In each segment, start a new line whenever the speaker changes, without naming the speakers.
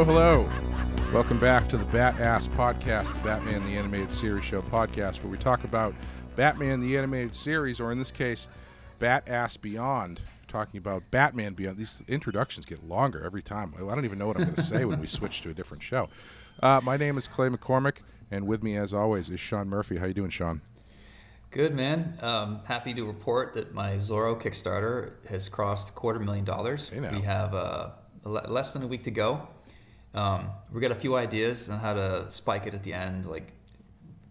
Hello. Welcome back to the BATTASS Podcast, the Batman the Animated Series show podcast, where we talk about Batman the Animated Series, or in this case, BATTASS Beyond. We're talking about Batman Beyond. These introductions get longer every time. I don't even know what I'm going to say when we switch to a different show. My name is Clay McCormack, and with me, as always, is Sean Murphy. How you doing, Sean?
Good, man. Happy to report that my Zorro Kickstarter has crossed $250,000.
Hey, now.
We have less than a week to go. We got a few ideas on how to spike it at the end, like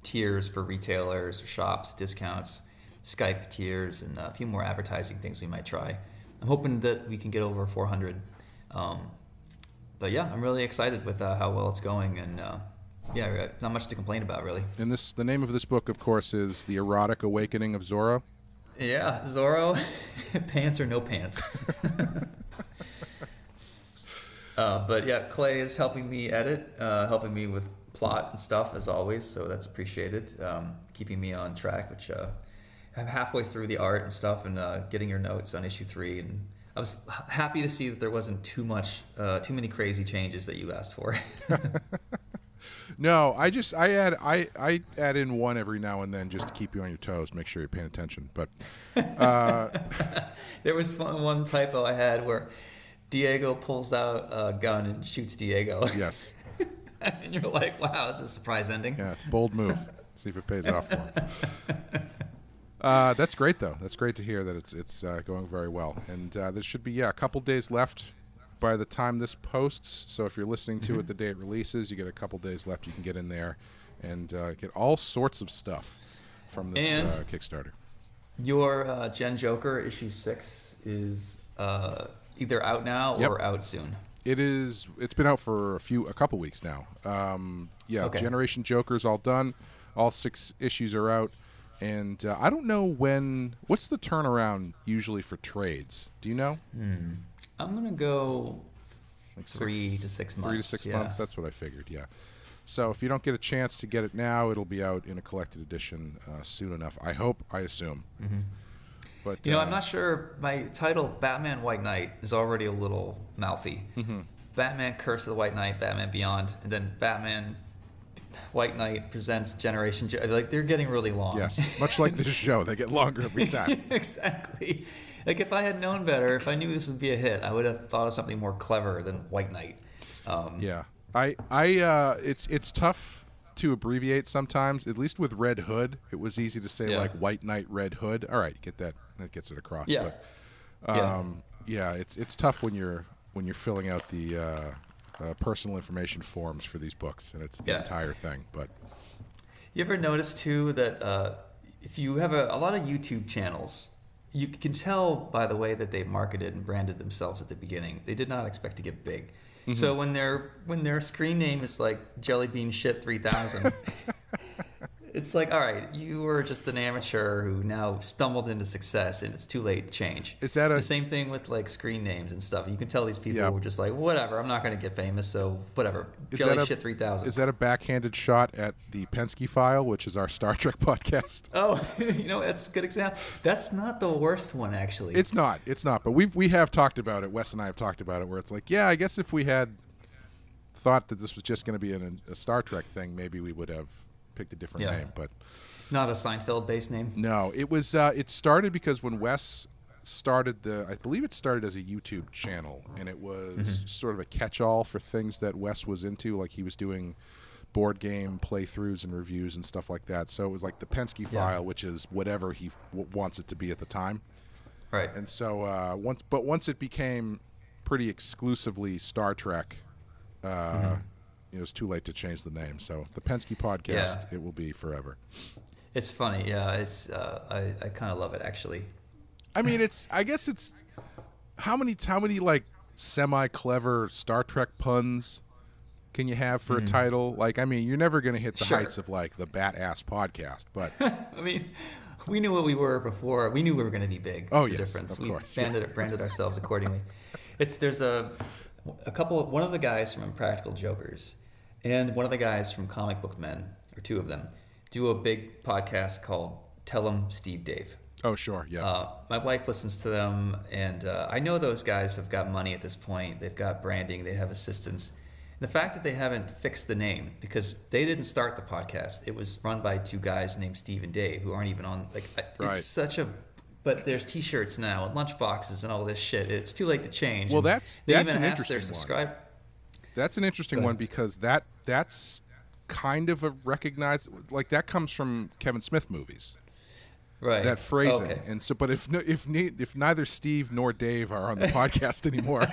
tiers for retailers, shops, discounts, Skype tiers, and a few more advertising things we might try. I'm hoping that we can get over 400. But yeah, I'm really excited with how well it's going, and not much to complain about, really.
And the name of this book, of course, is The Erotic Awakening of Zorro.
Yeah, Zorro, pants or no pants. But yeah, Clay is helping me edit, helping me with plot and stuff as always, so that's appreciated. Keeping me on track, which I'm halfway through the art and stuff, and getting your notes on issue 3. And I was happy to see that there wasn't too many crazy changes that you asked for.
No, I add in one every now and then just to keep you on your toes, make sure you're paying attention. But
there was one typo I had where Diego pulls out a gun and shoots Diego.
Yes.
And you're like, wow, that's a surprise ending.
Yeah, it's a bold move. See if it pays off for him. That's great, though. That's great to hear that it's going very well. And there should be, a couple days left by the time this posts. So if you're listening to it the day it releases, you get a couple days left. You can get in there and get all sorts of stuff from this Kickstarter.
Your Gen Joker issue 6 is either out now or out soon.
It's been out for a couple weeks now. Okay. Generation Joker's all done. All 6 issues are out. And I don't know what's the turnaround usually for trades? Do you know?
I'm going to go
like
3 to 6 months.
3 to 6 months, that's what I figured, yeah. So if you don't get a chance to get it now, it'll be out in a collected edition soon enough. I assume. Mm-hmm. But,
I'm not sure. My title, Batman White Knight, is already a little mouthy. Mm-hmm. Batman Curse of the White Knight, Batman Beyond, and then Batman White Knight presents Generation like they're getting really long.
Yes, much like this show, they get longer every time.
Exactly. Like if I had known better, if I knew this would be a hit, I would have thought of something more clever than White Knight.
It's tough to abbreviate sometimes. At least with Red Hood, it was easy to say like White Knight Red Hood. All right, you get that. That gets it across.
Yeah.
But, it's tough when you're filling out the personal information forms for these books, and it's the entire thing. But
you ever notice too that if you have a lot of YouTube channels, you can tell by the way that they marketed and branded themselves at the beginning, they did not expect to get big. Mm-hmm. So when their screen name is like Jellybean Shit 3000, it's like, all right, you were just an amateur who now stumbled into success, and it's too late to change.
Is that
the same thing with like screen names and stuff? You can tell these people were just like, whatever, I'm not going to get famous, so whatever. Shit 3000.
Is that a backhanded shot at the Penske File, which is our Star Trek podcast?
Oh, that's a good example. That's not the worst one, actually.
It's not. But we have talked about it. Wes and I have talked about it, where it's like, I guess if we had thought that this was just going to be a Star Trek thing, maybe we would have picked a different name, but
not a Seinfeld-based name.
No, it was. It started because when Wes started I believe it started as a YouTube channel, and it was sort of a catch-all for things that Wes was into. Like he was doing board game playthroughs and reviews and stuff like that. So it was like the Penske File, which is whatever he wants it to be at the time.
Right.
And so once it became pretty exclusively Star Trek. It was too late to change the name. So the Penske Podcast, it will be forever.
It's funny. Yeah, it's I kind of love it, actually.
I mean, I guess it's how many like semi-clever Star Trek puns can you have for a title? Like, I mean, you're never going to hit the heights of like the BATTASS Podcast, but
I mean, we knew what we were before. We kue we were going to be big.
Oh,
That's the
yes,
difference.
Of course.
We branded ourselves accordingly. There's a one of the guys from Impractical Jokers and one of the guys from Comic Book Men, or two of them, do a big podcast called Tell 'em Steve Dave.
Oh, sure, yeah.
My wife listens to them, and I know those guys have got money at this point. They've got branding, they have assistants. And the fact that they haven't fixed the name, because they didn't start the podcast. It was run by two guys named Steve and Dave who aren't even on,
Right.
It's such a... But there's T-shirts now and lunchboxes and all this shit. It's too late to change.
Well,
and
that's an interesting one. That's an interesting one because that's kind of a recognized, like, that comes from Kevin Smith movies.
Right.
That phrasing.
Okay.
And so, but if neither Steve nor Dave are on the podcast anymore,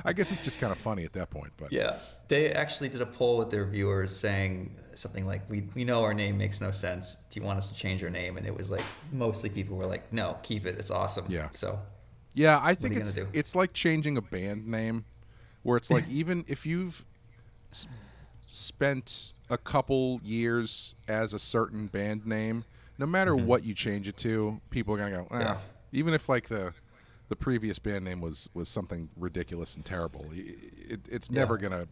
I guess it's just kind of funny at that point. But
yeah, they actually did a poll with their viewers saying something like, we know our name makes no sense. Do you want us to change our name? And it was like, mostly people were like, no, keep it. It's awesome.
Yeah.
So
yeah, I think
what are you gonna do?
it's like changing a band name, where it's like, even if you've spent a couple years as a certain band name, no matter what you change it to, people are gonna go,
Yeah.
Even if like the previous band name was something ridiculous and terrible, it's never gonna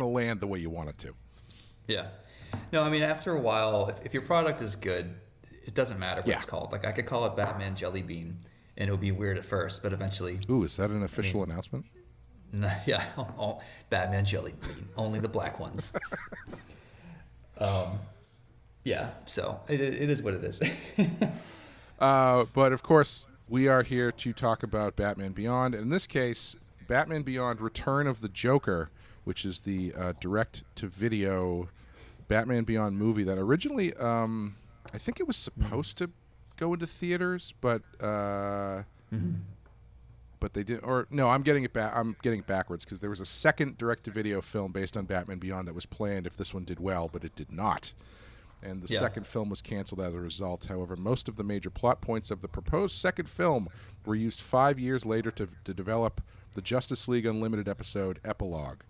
land the way you want it to.
Yeah. No, I mean, after a while, if your product is good, it doesn't matter what it's called. Like, I could call it Batman Jelly Bean, and it would be weird at first, but eventually...
Ooh, is that an official announcement?
Yeah, Batman Jelly Bean, only the black ones. Yeah, so it is what it is.
But of course, we are here to talk about Batman Beyond. In this case, Batman Beyond: Return of the Joker, which is the direct-to-video Batman Beyond movie that originally, I think it was supposed to go into theaters, but they didn't. Or no, I'm getting it backwards, because there was a second direct-to-video film based on Batman Beyond that was planned if this one did well, but it did not. And the second film was canceled as a result. However, most of the major plot points of the proposed second film were used 5 years later to develop the Justice League Unlimited episode Epilogue.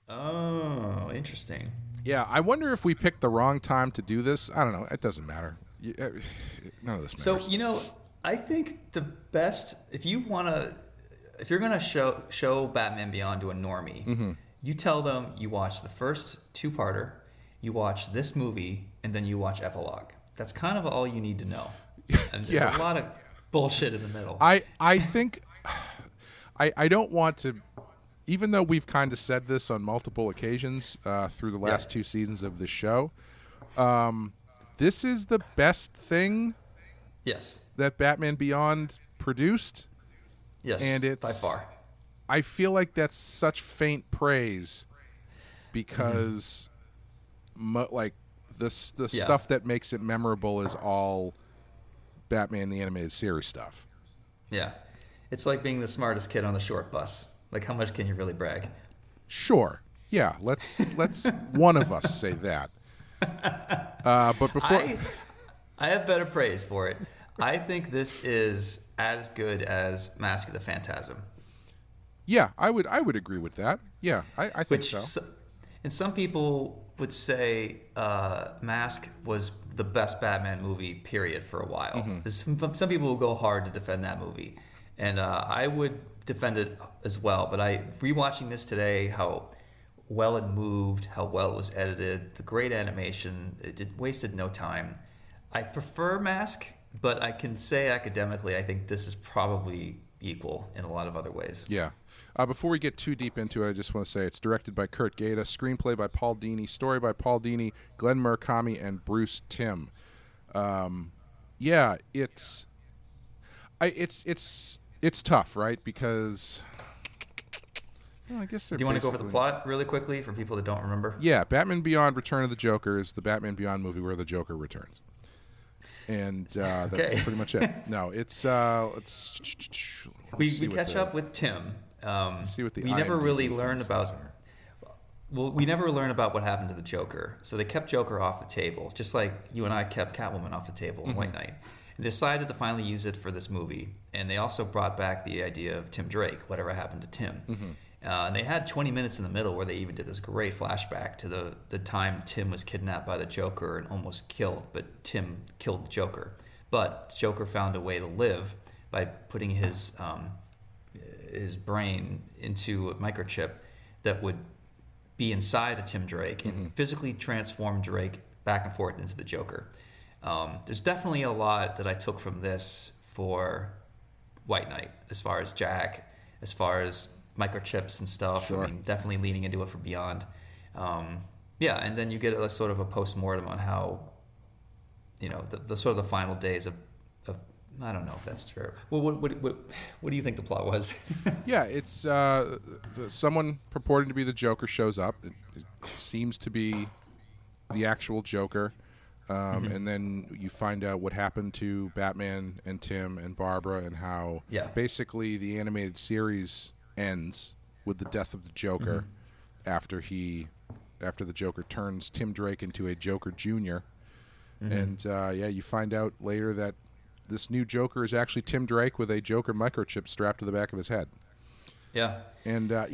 Oh, interesting.
Yeah, I wonder if we picked the wrong time to do this. I don't know. It doesn't matter. None of this matters.
So, I think the best, if you're going to show Batman Beyond to a normie, you tell them you watch the first two-parter, you watch this movie, and then you watch Epilogue. That's kind of all you need to know. And there's a lot of bullshit in the middle.
I think I don't want to, even though we've kind of said this on multiple occasions through the last two seasons of this show, this is the best thing that Batman Beyond produced.
Yes,
and it's
by far.
I feel like that's such faint praise because the stuff that makes it memorable is all Batman the Animated Series stuff.
Yeah. It's like being the smartest kid on the short bus. Like, how much can you really brag?
Sure. Yeah, let's one of us say that. But before
I have better praise for it. I think this is as good as Mask of the Phantasm.
Yeah, I would agree with that. Yeah, I think so.
And some people would say Mask was the best Batman movie, period, for a while. Some people will go hard to defend that movie. And I would defend it as well. But rewatching this today, how well it moved, how well it was edited, the great animation, wasted no time. I prefer Mask, but I can say academically, I think this is probably equal in a lot of other ways.
Yeah. Before we get too deep into it, I just want to say it's directed by Kurt Gaeta, screenplay by Paul Dini, story by Paul Dini, Glenn Murakami, and Bruce Timm. Yeah, it's tough, right? Because I guess they're.
Do you want to go over the plot really quickly for people that don't remember?
Yeah, Batman Beyond: Return of the Joker is the Batman Beyond movie where the Joker returns. And that's pretty much it. No, it's
we catch up with Tim.
See what the
we never
IMDb
really
thing
learn
says
about.
here.
Well, we never learn about what happened to the Joker. So they kept Joker off the table, just like you and I kept Catwoman off the table in White Knight. And decided to finally use it for this movie. And they also brought back the idea of Tim Drake, whatever happened to Tim. And they had 20 minutes in the middle where they even did this great flashback to the time Tim was kidnapped by the Joker and almost killed, but Tim killed the Joker. But Joker found a way to live by putting his his brain into a microchip that would be inside of Tim Drake and physically transform Drake back and forth into the Joker. There's definitely a lot that I took from this for White Knight, as far as Jack, as far as microchips and stuff.
Sure.
I mean, definitely leaning into it for Beyond. And then you get a sort of a post-mortem on how, the sort of the final days of I don't know if that's true. Well, what do you think the plot was?
Yeah, it's someone purporting to be the Joker shows up. It seems to be the actual Joker. And then you find out what happened to Batman and Tim and Barbara, and how basically the animated series ends with the death of the Joker after the Joker turns Tim Drake into a Joker Jr. And you find out later that this new Joker is actually Tim Drake with a Joker microchip strapped to the back of his head.
Yeah.
And
I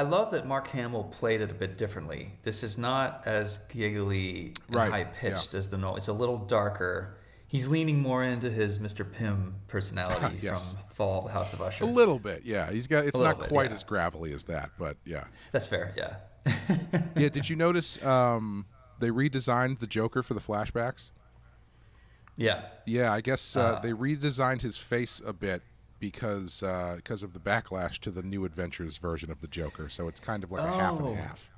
love that Mark Hamill played it a bit differently. This is not as giggly and high-pitched as the note. It's a little darker. He's leaning more into his Mr. Pym personality from Fall of the House of Usher.
A little bit, yeah. It's not quite as gravelly as that, but yeah.
That's fair, yeah.
Yeah, did you notice they redesigned the Joker for the flashbacks?
Yeah.
Yeah, I guess they redesigned his face a bit because of the backlash to the New Adventures version of the Joker. So it's kind of like a half and half.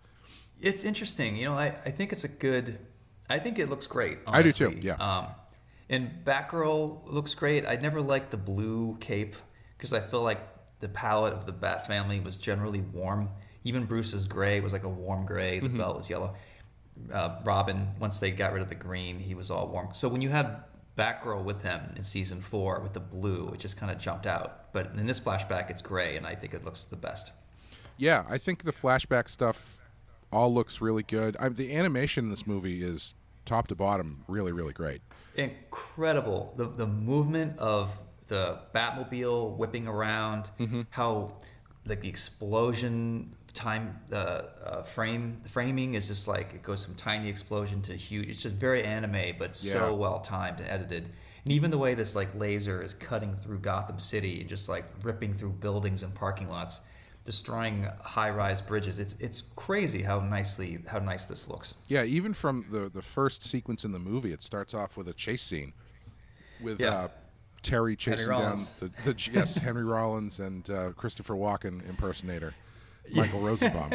It's interesting. I think it's I think it looks great, honestly.
I do too, yeah.
And Batgirl looks great. I never liked the blue cape because I feel like the palette of the Bat family was generally warm. Even Bruce's gray was like a warm gray. The belt was yellow. Robin, once they got rid of the green, he was all warm. So when you had Batgirl with him in season 4 with the blue, it just kind of jumped out. But in this flashback, it's gray, and I think it looks the best. Yeah,
I think the flashback stuff all looks really good. The animation in this movie is top to bottom really, really great.
Incredible. The movement of the Batmobile whipping around, how like the explosion time framing is just like it goes from tiny explosion to huge. It's just very anime, but so well timed and edited. And even the way this like laser is cutting through Gotham City and just like ripping through buildings and parking lots, destroying high-rise bridges. It's crazy how nice this looks.
Yeah, even from the first sequence in the movie, it starts off with a chase scene with Terry chasing down the Henry Rollins and Christopher Walken impersonator. Michael Rosenbaum.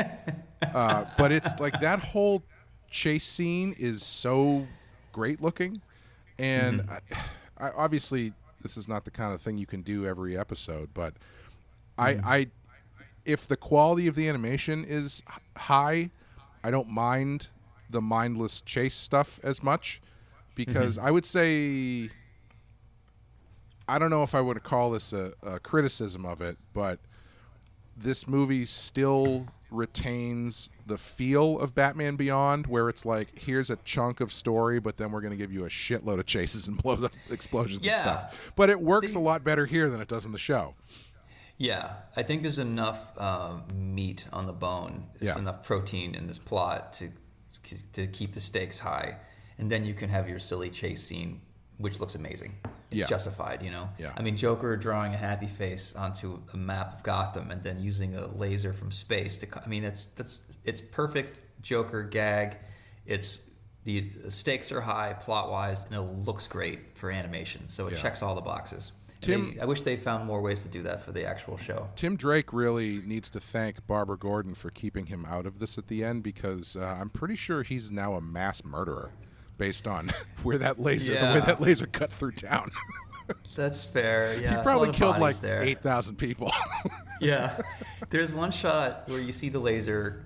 But it's like that whole chase scene is so great looking. And I obviously, this is not the kind of thing you can do every episode, but I if the quality of the animation is high, I don't mind the mindless chase stuff as much, because I would say, I don't know if I would call this a criticism of it, but this movie still retains the feel of Batman Beyond, where it's like, here's a chunk of story, but then we're going to give you a shitload of chases and blows up explosions and stuff. But it works a lot better here than it does in the show.
Yeah, I think there's enough meat on the bone. There's enough protein in this plot to keep the stakes high. And then you can have your silly chase scene, which looks amazing. It's justified,
Yeah.
I mean, Joker drawing a happy face onto a map of Gotham and then using a laser from space to. I mean, it's perfect Joker gag. The stakes are high plot wise, and it looks great for animation. So it checks all the boxes. I wish they found more ways to do that for the actual show.
Tim Drake really needs to thank Barbara Gordon for keeping him out of this at the end, because I'm pretty sure he's now a mass murderer, based on where that laser, the way that laser cut through town.
That's fair. Yeah,
he probably killed like 8,000 people.
Yeah, there's one shot where you see the laser.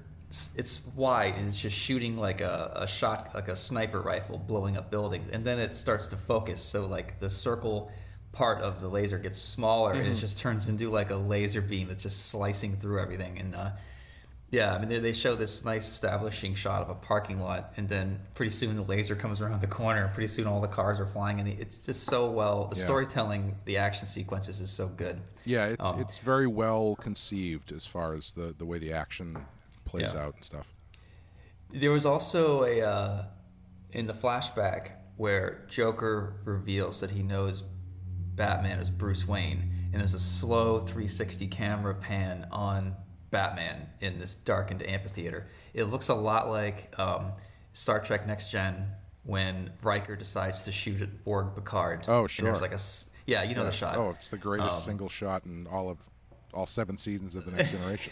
It's wide and it's just shooting like a shot, like a sniper rifle, blowing up buildings, and then it starts to focus. So like the circle part of the laser gets smaller, and it just turns into like a laser beam that's just slicing through everything. And I mean, they show this nice establishing shot of a parking lot, and then pretty soon the laser comes around the corner, and pretty soon all the cars are flying, and it's just so well. The storytelling, the action sequences is so good. Yeah,
it's very well conceived as far as the way the action plays out and stuff.
There was also in the flashback where Joker reveals that he knows Batman is Bruce Wayne, and there's a slow 360 camera pan on Batman in this darkened amphitheater. It looks a lot like Star Trek Next Gen when Riker decides to shoot at Borg Picard.
Oh, sure.
And there's like the shot.
Oh, it's the greatest single shot in all 7 seasons of The Next Generation.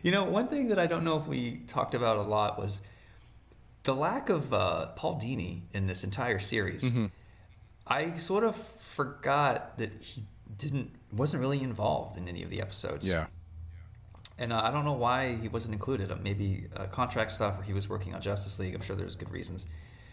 One thing that I don't know if we talked about a lot was the lack of Paul Dini in this entire series.
Mm-hmm.
I sort of forgot that he wasn't really involved in any of the episodes.
Yeah.
And I don't know why he wasn't included. Maybe contract stuff, or he was working on Justice League. I'm sure there's good reasons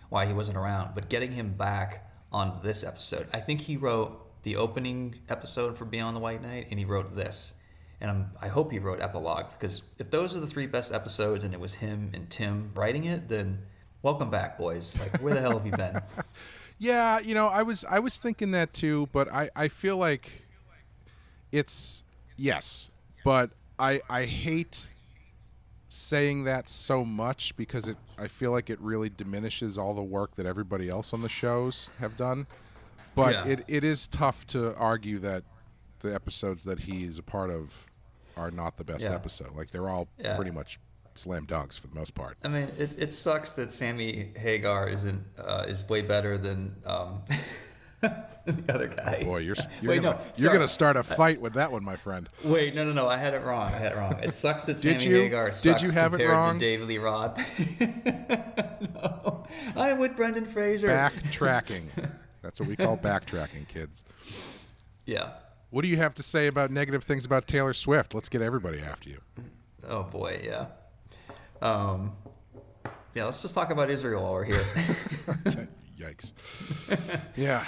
why he wasn't around. But getting him back on this episode, I think he wrote the opening episode for Beyond the White Knight, and he wrote this. And I hope he wrote Epilogue, because if those are the 3 best episodes and it was him and Tim writing it, then welcome back, boys. Like, where the hell have you been?
Yeah, I was thinking that too, but I feel like it's yes, but I hate saying that so much because I feel like it really diminishes all the work that everybody else on the shows have done. But
Yeah.
it is tough to argue that the episodes that he is a part of are not the best episode. Like, they're all pretty much slam dunks for the most part.
I mean, it sucks that Sammy Hagar is way better than the other guy.
Oh boy, you're gonna start a fight with that one, my friend.
Wait, no, I had it wrong. It sucks that Sammy
you?
Hagar sucks
Did you have it
compared
wrong?
to David Lee Roth. No, I'm with Brendan Fraser.
Backtracking. That's what we call backtracking, kids.
Yeah.
What do you have to say about negative things about Taylor Swift? Let's get everybody after you.
Oh boy, yeah. Let's just talk about Israel while we're here.
Yikes. Yeah.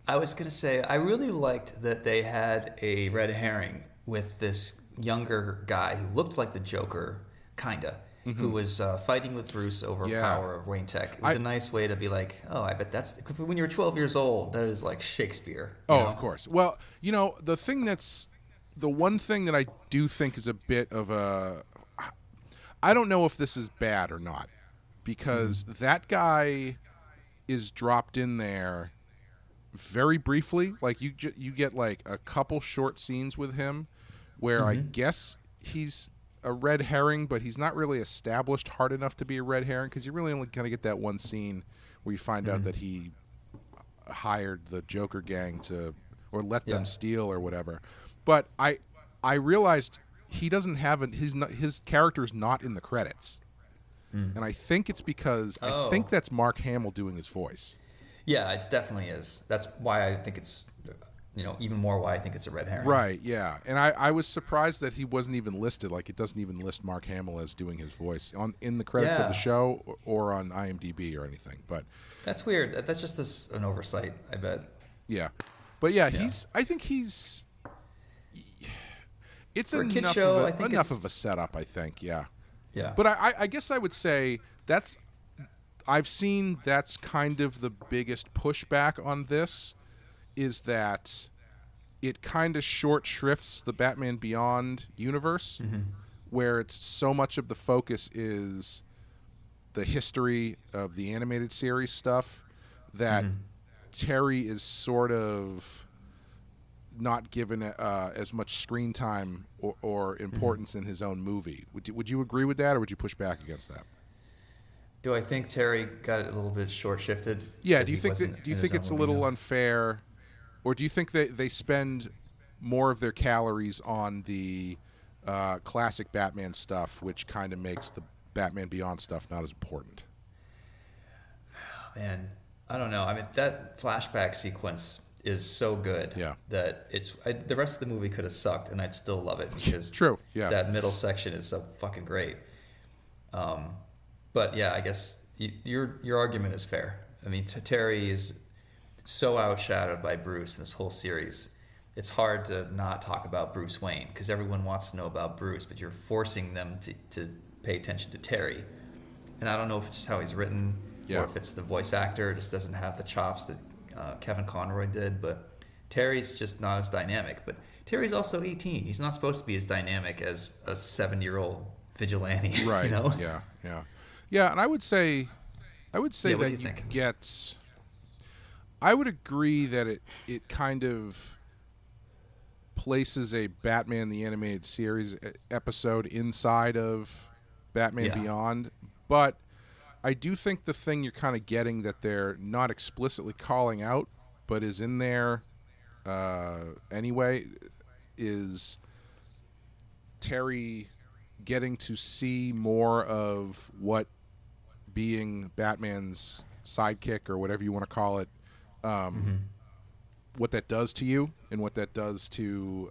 I was going to say, I really liked that they had a red herring with this younger guy who looked like the Joker, kinda, who was fighting with Bruce over power of Wayne Tech. It was a nice way to be like, oh, I bet that's, when you're 12 years old, that is like Shakespeare.
Oh, of course. Well, the one thing that I do think is a bit of I don't know if this is bad or not, because that guy is dropped in there very briefly. Like, you get like a couple short scenes with him where I guess he's a red herring, but he's not really established hard enough to be a red herring, because you really only kind of get that one scene where you find out that he hired the Joker gang or let them steal or whatever. But I realized he doesn't have his character's not in the credits. And I think it's because I think that's Mark Hamill doing his voice.
Yeah, it definitely is. That's why I think it's, even more why I think it's a red herring.
Right, yeah. And I was surprised that he wasn't even listed. Like, it doesn't even list Mark Hamill as doing his voice in the credits of the show or on IMDb or anything. But
that's weird. That's just an oversight, I bet.
Yeah. But yeah, I think he's it's
for
enough,
a kid show,
enough of a setup, I think, yeah.
Yeah.
But I guess I would say I've seen that's kind of the biggest pushback on this, is that it kind of short shrifts the Batman Beyond universe, where it's so much of the focus is the history of the animated series stuff that Terry is sort of not given as much screen time or importance in his own movie. Would you agree with that, or would you push back against that?
Do I think Terry got a little bit short-shifted?
Yeah. Do you think it's a little unfair, or do you think that they spend more of their calories on the classic Batman stuff, which kind of makes the Batman Beyond stuff not as important?
Oh, man, I don't know. I mean, that flashback sequence is so good that the rest of the movie could have sucked and I'd still love it, because that middle section is so fucking great. But yeah, I guess your argument is fair. I mean, Terry is so outshadowed by Bruce in this whole series. It's hard to not talk about Bruce Wayne, because everyone wants to know about Bruce, but you're forcing them to pay attention to Terry. And I don't know if it's just how he's written or if it's the voice actor just doesn't have the chops that Kevin Conroy did, but Terry's just not as dynamic. But Terry's also 18. He's not supposed to be as dynamic as a 7-year-old vigilante.
Right. Yeah. And I would say that
you
get. I would agree that it kind of places a Batman the Animated Series episode inside of Batman Beyond, but I do think the thing you're kind of getting that they're not explicitly calling out, but is in there anyway, is Terry getting to see more of what being Batman's sidekick, or whatever you want to call it, what that does to you, and what that does to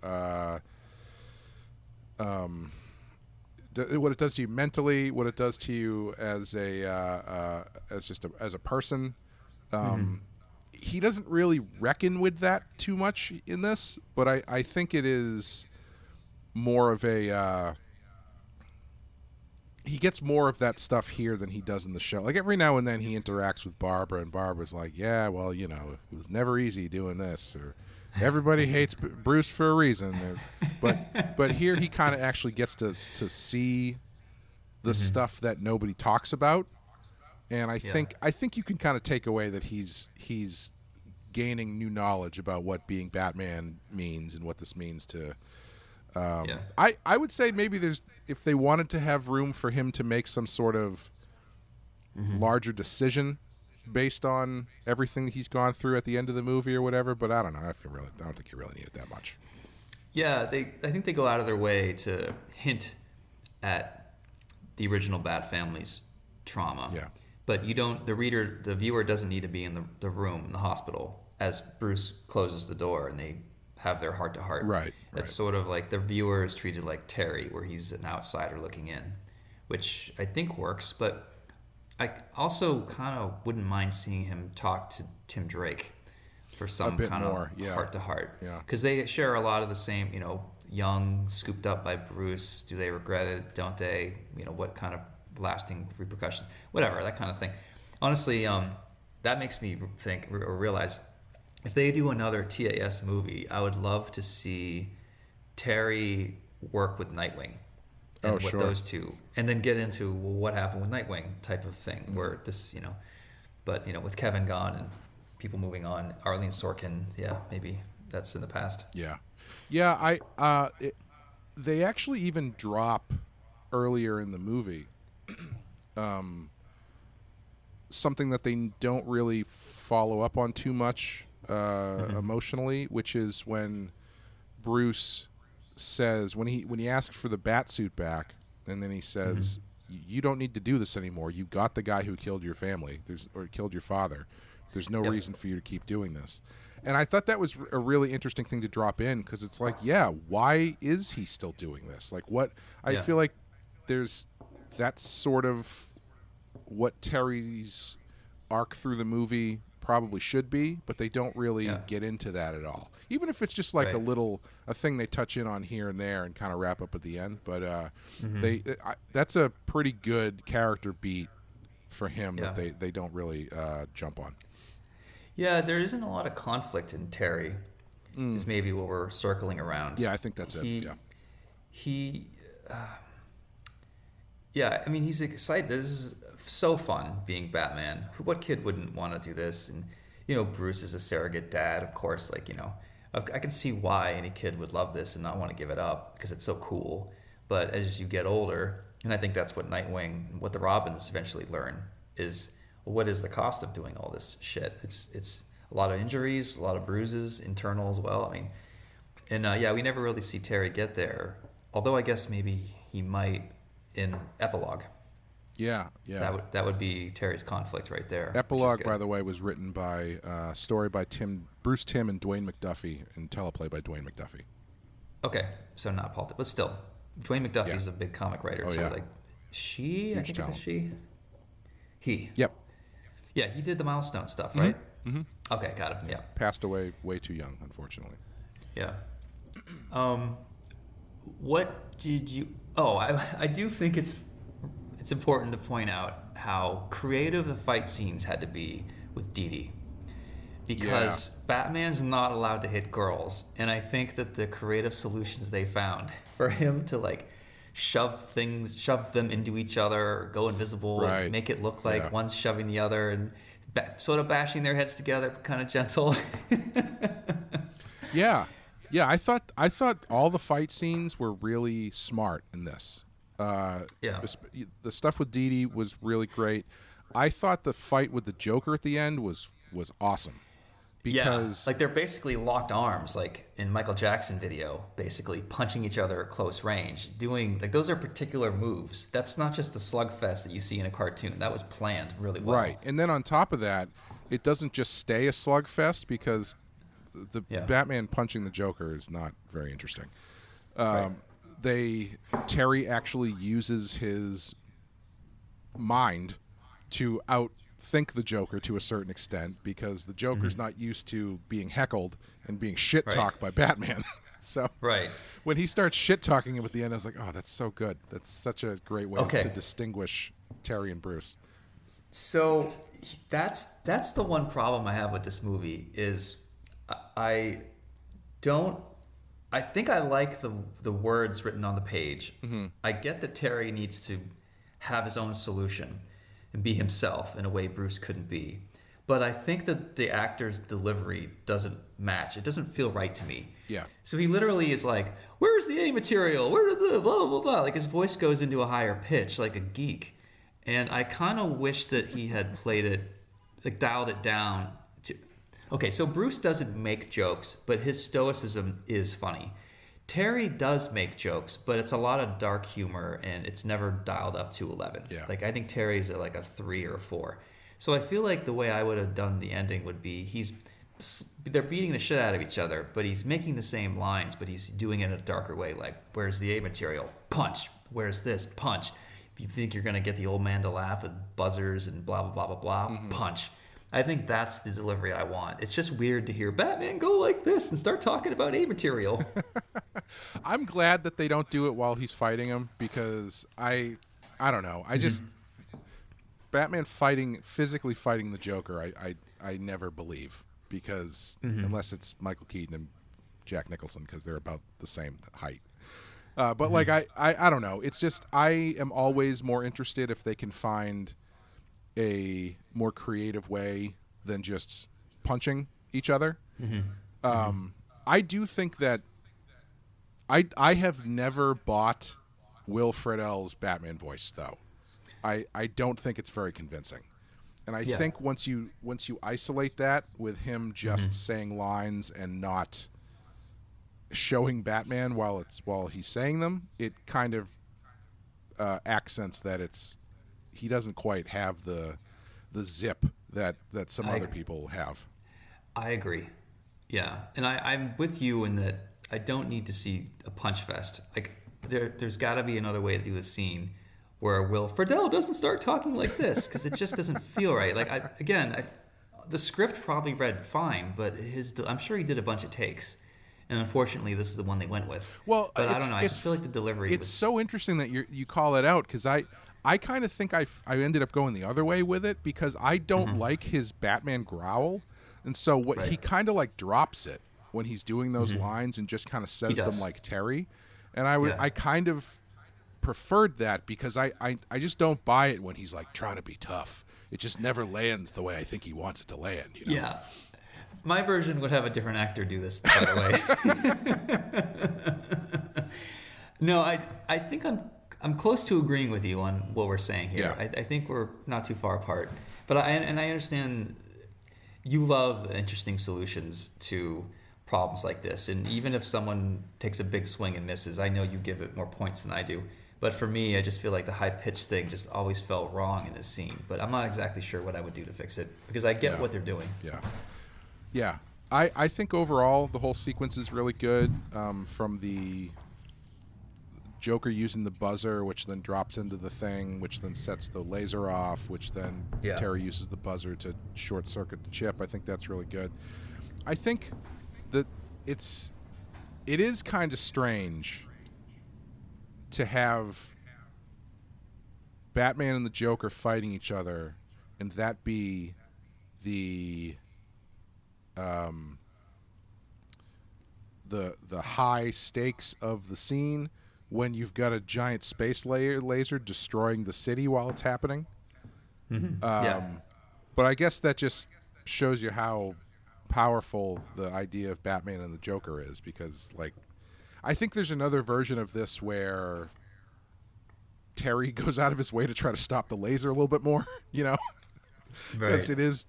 what it does to you mentally, what it does to you as a as a person. He doesn't really reckon with that too much in this, but I think it is more of a he gets more of that stuff here than he does in the show. Like every now and then he interacts with Barbara, and Barbara's like, yeah, well, you know, it was never easy doing this, or everybody hates Bruce for a reason. But here he kind of actually gets to see the stuff that nobody talks about. And I think you can kind of take away that he's gaining new knowledge about what being Batman means and what this means to I would say maybe if they wanted to have room for him to make some sort of larger decision based on everything he's gone through at the end of the movie or whatever, but I don't know. I don't think you really need it that much. Yeah,
I think they go out of their way to hint at the original Bat family's trauma.
Yeah.
But the viewer doesn't need to be in the room in the hospital as Bruce closes the door and they have their heart-to-heart.
Right.
It's sort of like the viewer is treated like Terry, where he's an outsider looking in, which I think works. But I also kind of wouldn't mind seeing him talk to Tim Drake for some kind of heart-to-heart.
Yeah.
Because they share a lot of the same, young, scooped up by Bruce. Do they regret it? Don't they? What kind of lasting repercussions? Whatever, that kind of thing. Honestly, that makes me think or realize, if they do another TAS movie, I would love to see Terry work with Nightwing and those two, and then get into what happened with Nightwing type of thing, where this, but with Kevin gone and people moving on, Arlene Sorkin, maybe that's in the past.
Yeah. They actually even drop earlier in the movie something that they don't really follow up on too much emotionally, which is when Bruce says, when he asks for the bat suit back, and then he says, you don't need to do this anymore. You got the guy who killed your family, or killed your father. There's no reason for you to keep doing this. And I thought that was a really interesting thing to drop in, because it's like, why is he still doing this? Like, what? I feel like that's sort of what Terry's arc through the movie probably should be, but they don't really get into that at all. Even if it's just like a thing they touch in on here and there and kind of wrap up at the end. But that's a pretty good character beat for him that they don't really jump on.
Yeah, there isn't a lot of conflict in Terry, is maybe what we're circling around.
Yeah, I think that's it.
I mean, he's excited. This is so fun being Batman. What kid wouldn't want to do this? And, Bruce is a surrogate dad, of course. Like, I can see why any kid would love this and not want to give it up, because it's so cool. But as you get older, and I think that's what Nightwing, what the Robins eventually learn, is, well, what is the cost of doing all this shit? It's a lot of injuries, a lot of bruises, internal as well. I mean, and we never really see Terry get there. Although I guess maybe he might in Epilogue.
Yeah.
That would be Terry's conflict right there.
Epilogue, by the way, was written by story by Bruce Timm and Dwayne McDuffie, and teleplay by Dwayne McDuffie.
Okay, so not Paul, but still, Dwayne McDuffie is a big comic writer. She, I think it's a she. He.
Yep.
Yeah, he did the Milestone stuff, right?
Mm-hmm.
Okay, got it. Yeah.
Passed away way too young, unfortunately.
Yeah. What did you? Oh, I do think it's important to point out how creative the fight scenes had to be with Dee Dee, because Batman's not allowed to hit girls, and I think that the creative solutions they found for him to shove them into each other, or go invisible, and make it look like one's shoving the other, and sort of bashing their heads together, but kind of gentle.
Yeah, I thought all the fight scenes were really smart in this.
Yeah.
The stuff with Dee Dee was really great. I thought the fight with the Joker at the end was awesome. Because
like they're basically locked arms, like in Michael Jackson video, basically punching each other at close range, doing like those are particular moves. That's not just the slugfest that you see in a cartoon. That was planned really well.
Right, and then on top of that, it doesn't just stay a slugfest because the Batman punching the Joker is not very interesting. Terry actually uses his mind to outthink the Joker to a certain extent because the Joker's not used to being heckled and being shit talked by Batman. So when he starts shit talking him at the end, I was like, oh, that's so good. That's such a great way to distinguish Terry and Bruce.
So that's the one problem I have with this movie is I think I like the words written on the page. I get that Terry needs to have his own solution and be himself in a way Bruce couldn't be. But I think that the actor's delivery doesn't match. It doesn't feel right to me.
Yeah.
So he literally is like, where's the A material? Where are the blah, blah, blah? Like his voice goes into a higher pitch like a geek. And I kind of wish that he had played it, like dialed it down to... Okay, so Bruce doesn't make jokes, but his stoicism is funny. Terry does make jokes, but it's a lot of dark humor, and it's never dialed up to 11.
Yeah.
Like, I think Terry's at like a 3 or a 4. So I feel like the way I would have done the ending would be they're beating the shit out of each other, but he's making the same lines, but he's doing it in a darker way. Like, where's the A material? Punch. Where's this? Punch. If you think you're going to get the old man to laugh with buzzers and blah, blah, blah, blah, blah, punch. I think that's the delivery I want. It's just weird to hear Batman go like this and start talking about A material.
I'm glad that they don't do it while he's fighting him because I don't know. I just Batman physically fighting the Joker. I never believe because unless it's Michael Keaton and Jack Nicholson because they're about the same height. But like I don't know. It's just I am always more interested if they can find a more creative way than just punching each other. I do think that I have never bought Will Friedle's Batman voice though. I don't think it's very convincing. And I think once you isolate that with him just saying lines and not showing Batman while he's saying them, it kind of accents that he doesn't quite have the zip that some other people have.
I agree. Yeah. And I'm with you in that I don't need to see a punch fest. Like there's got to be another way to do the scene where Will Friedle doesn't start talking like this because it just doesn't feel right. Like the script probably read fine, but I'm sure he did a bunch of takes. And unfortunately, this is the one they went with.
Well,
but I don't know. I just feel like the delivery.
It's so interesting that you call it out because I kind of think I ended up going the other way with it because I don't like his Batman growl, and so he kind of like drops it when he's doing those lines and just kind of says them like Terry, and I kind of preferred that because I just don't buy it when he's like trying to be tough. It just never lands the way I think he wants it to land. You know?
Yeah. My version would have a different actor do this, by the way. No, I think I'm close to agreeing with you on what we're saying here.
Yeah.
I think we're not too far apart. But I understand you love interesting solutions to problems like this. And even if someone takes a big swing and misses, I know you give it more points than I do. But for me, I just feel like the high-pitched thing just always felt wrong in this scene. But I'm not exactly sure what I would do to fix it because I get what they're doing.
Yeah. Yeah, I think overall the whole sequence is really good. From the Joker using the buzzer, which then drops into the thing, which then sets the laser off, which then Terry uses the buzzer to short circuit the chip. I think that's really good. I think that it is kind of strange to have Batman and the Joker fighting each other, and that be the high stakes of the scene when you've got a giant space laser destroying the city while it's happening. But I guess that just shows you how powerful the idea of Batman and the Joker is, because, like, I think there's another version of this where Terry goes out of his way to try to stop the laser a little bit more, you know? Because it is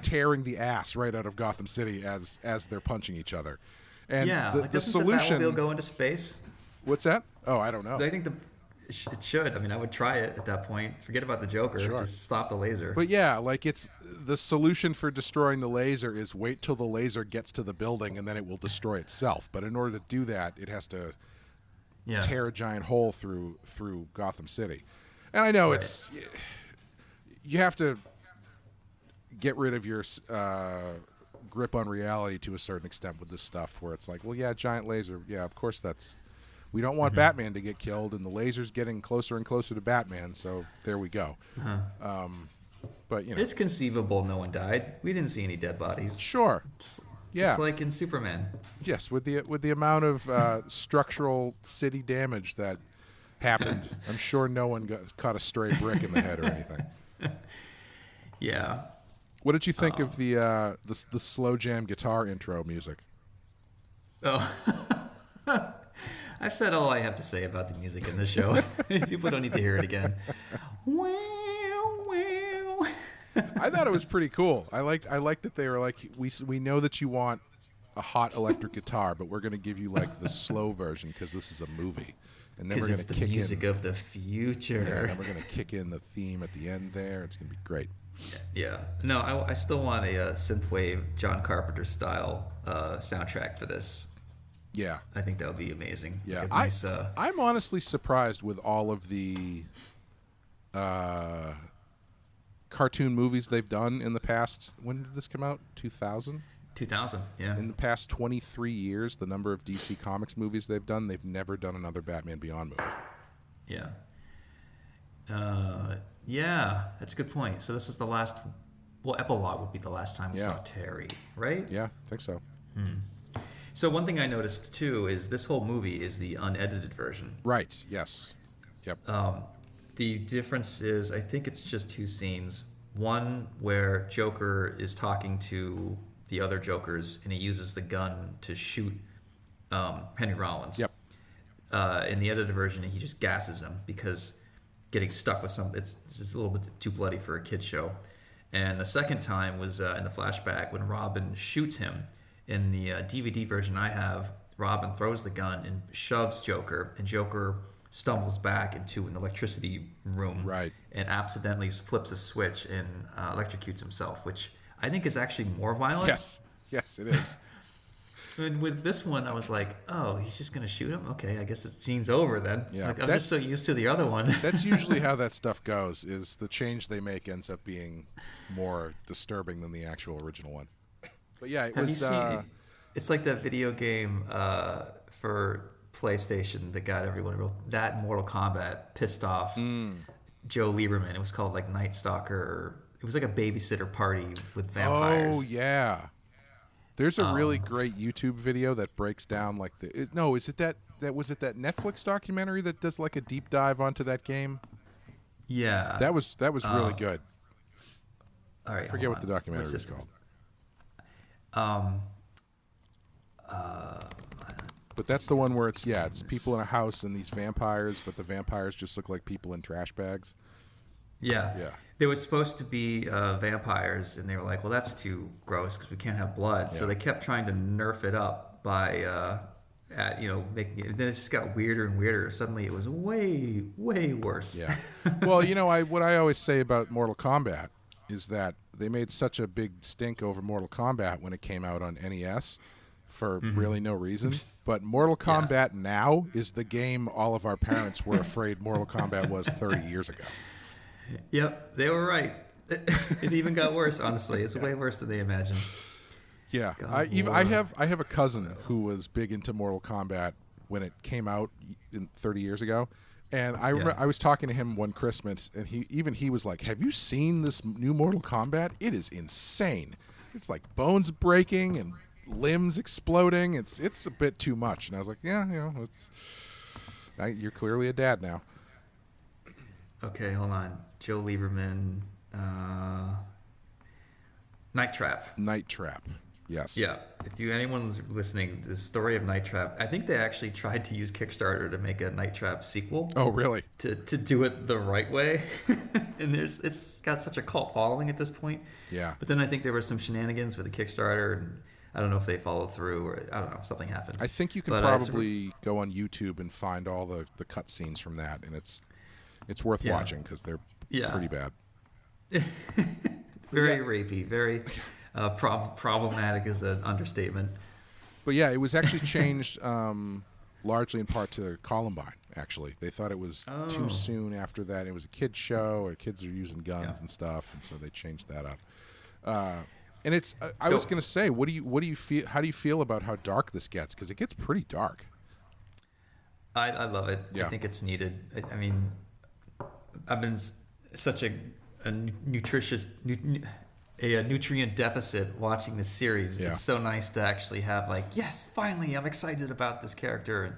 tearing the ass right out of Gotham City as they're punching each other. And the solution...
the Batmobile go into space?
What's that? Oh, I don't know.
I think it should. I mean, I would try it at that point. Forget about the Joker.
Sure.
Just stop the laser.
But yeah, like, it's the solution for destroying the laser is wait till the laser gets to the building and then it will destroy itself. But in order to do that, it has to tear a giant hole through Gotham City. And I know it's... You have to get rid of your grip on reality to a certain extent with this stuff, where it's like, well, yeah, giant laser. Yeah, of course that's... We don't want Batman to get killed, and the laser's getting closer and closer to Batman, so there we go. But, you know.
It's conceivable no one died. We didn't see any dead bodies.
Sure.
Just like in Superman.
Yes, with the amount of structural city damage that happened, I'm sure no one caught a stray brick in the head or anything.
Yeah.
What did you think of the slow jam guitar intro music?
Oh. I've said all I have to say about the music in this show. People don't need to hear it again.
I thought it was pretty cool. I liked that they were like, we know that you want a hot electric guitar, but we're going to give you like the slow version because this is a movie, and then we're going to kick in the
music of the future.
Yeah, and then we're going to kick in the theme at the end there. It's going to be great.
Yeah. No, I still want a synthwave John Carpenter style soundtrack for this.
Yeah,
I think that would be amazing.
Yeah,
like nice,
I'm honestly surprised with all of the cartoon movies they've done in the past. When did this come out? 2000?
2000, yeah.
In the past 23 years, the number of DC Comics movies they've done, they've never done another Batman Beyond movie.
Yeah. Yeah, that's a good point. So this is the last... Well, epilogue would be the last time we saw Terry, right?
Yeah, I think so.
So one thing I noticed, too, is this whole movie is the unedited version.
Right, yes. Yep.
The difference is, I think it's just two scenes. One where Joker is talking to the other Jokers, and he uses the gun to shoot Henry Rollins.
Yep.
In the edited version, he just gasses him because getting stuck with something, it's just a little bit too bloody for a kid's show. And the second time was in the flashback when Robin shoots him. In the DVD version I have, Robin throws the gun and shoves Joker, and Joker stumbles back into an electricity room,
right,
and accidentally flips a switch and electrocutes himself, which I think is actually more violent.
Yes, it is.
And with this one, I was like, oh, he's just going to shoot him? Okay, I guess the scene's over then.
Yeah,
like, I'm just so used to the other one.
That's usually how that stuff goes, is the change they make ends up being more disturbing than the actual original one. But yeah, it was...
It's like that video game for PlayStation that got everyone that Mortal Kombat pissed off Joe Lieberman. It was called like Night Stalker. It was like a babysitter party with vampires.
Oh yeah, there's a really great YouTube video that breaks down like was it that Netflix documentary that does like a deep dive onto that game?
Yeah,
that was really good.
All right,
I forget what the documentary is called. But that's the one where it's people in a house and these vampires, but the vampires just look like people in trash bags.
Yeah. There was supposed to be vampires, and they were like, well, that's too gross because we can't have blood. Yeah. So they kept trying to nerf it up by, making it. Then it just got weirder and weirder. Suddenly it was way, way worse.
Yeah. Well, what I always say about Mortal Kombat is that they made such a big stink over Mortal Kombat when it came out on NES for really no reason. But Mortal Kombat now is the game all of our parents were afraid Mortal Kombat was 30 years ago.
Yep, they were right. It even got worse, honestly. It's way worse than they imagined.
Yeah. I have a cousin who was big into Mortal Kombat when it came out 30 years ago. And I remember I was talking to him one Christmas, and he was like, have you seen this new Mortal Kombat? It is insane. It's like bones breaking and limbs exploding. It's a bit too much. And I was like, you're clearly a dad now.
Okay, hold on. Joe Lieberman. Night Trap.
Night Trap. Yes.
Yeah. If anyone's listening, the story of Night Trap, I think they actually tried to use Kickstarter to make a Night Trap sequel.
Oh, really?
To do it the right way. And it's got such a cult following at this point.
Yeah.
But then I think there were some shenanigans with the Kickstarter, and I don't know if they followed through, or I don't know, something happened.
I think you can probably go on YouTube and find all the cut scenes from that, and it's worth watching because they're pretty bad.
Very rapey, very problematic is an understatement.
But yeah, it was actually changed largely in part to Columbine, actually. They thought it was too soon after that. It was a kid's show, or kids are using guns and stuff, and so they changed that up. And it's I was going to say, what do you feel? How do you feel about how dark this gets? Because it gets pretty dark.
I love it.
Yeah.
I think it's needed. I mean, I've been such a nutrient deficit watching this series.
Yeah.
It's so nice to actually have yes, finally, I'm excited about this character. And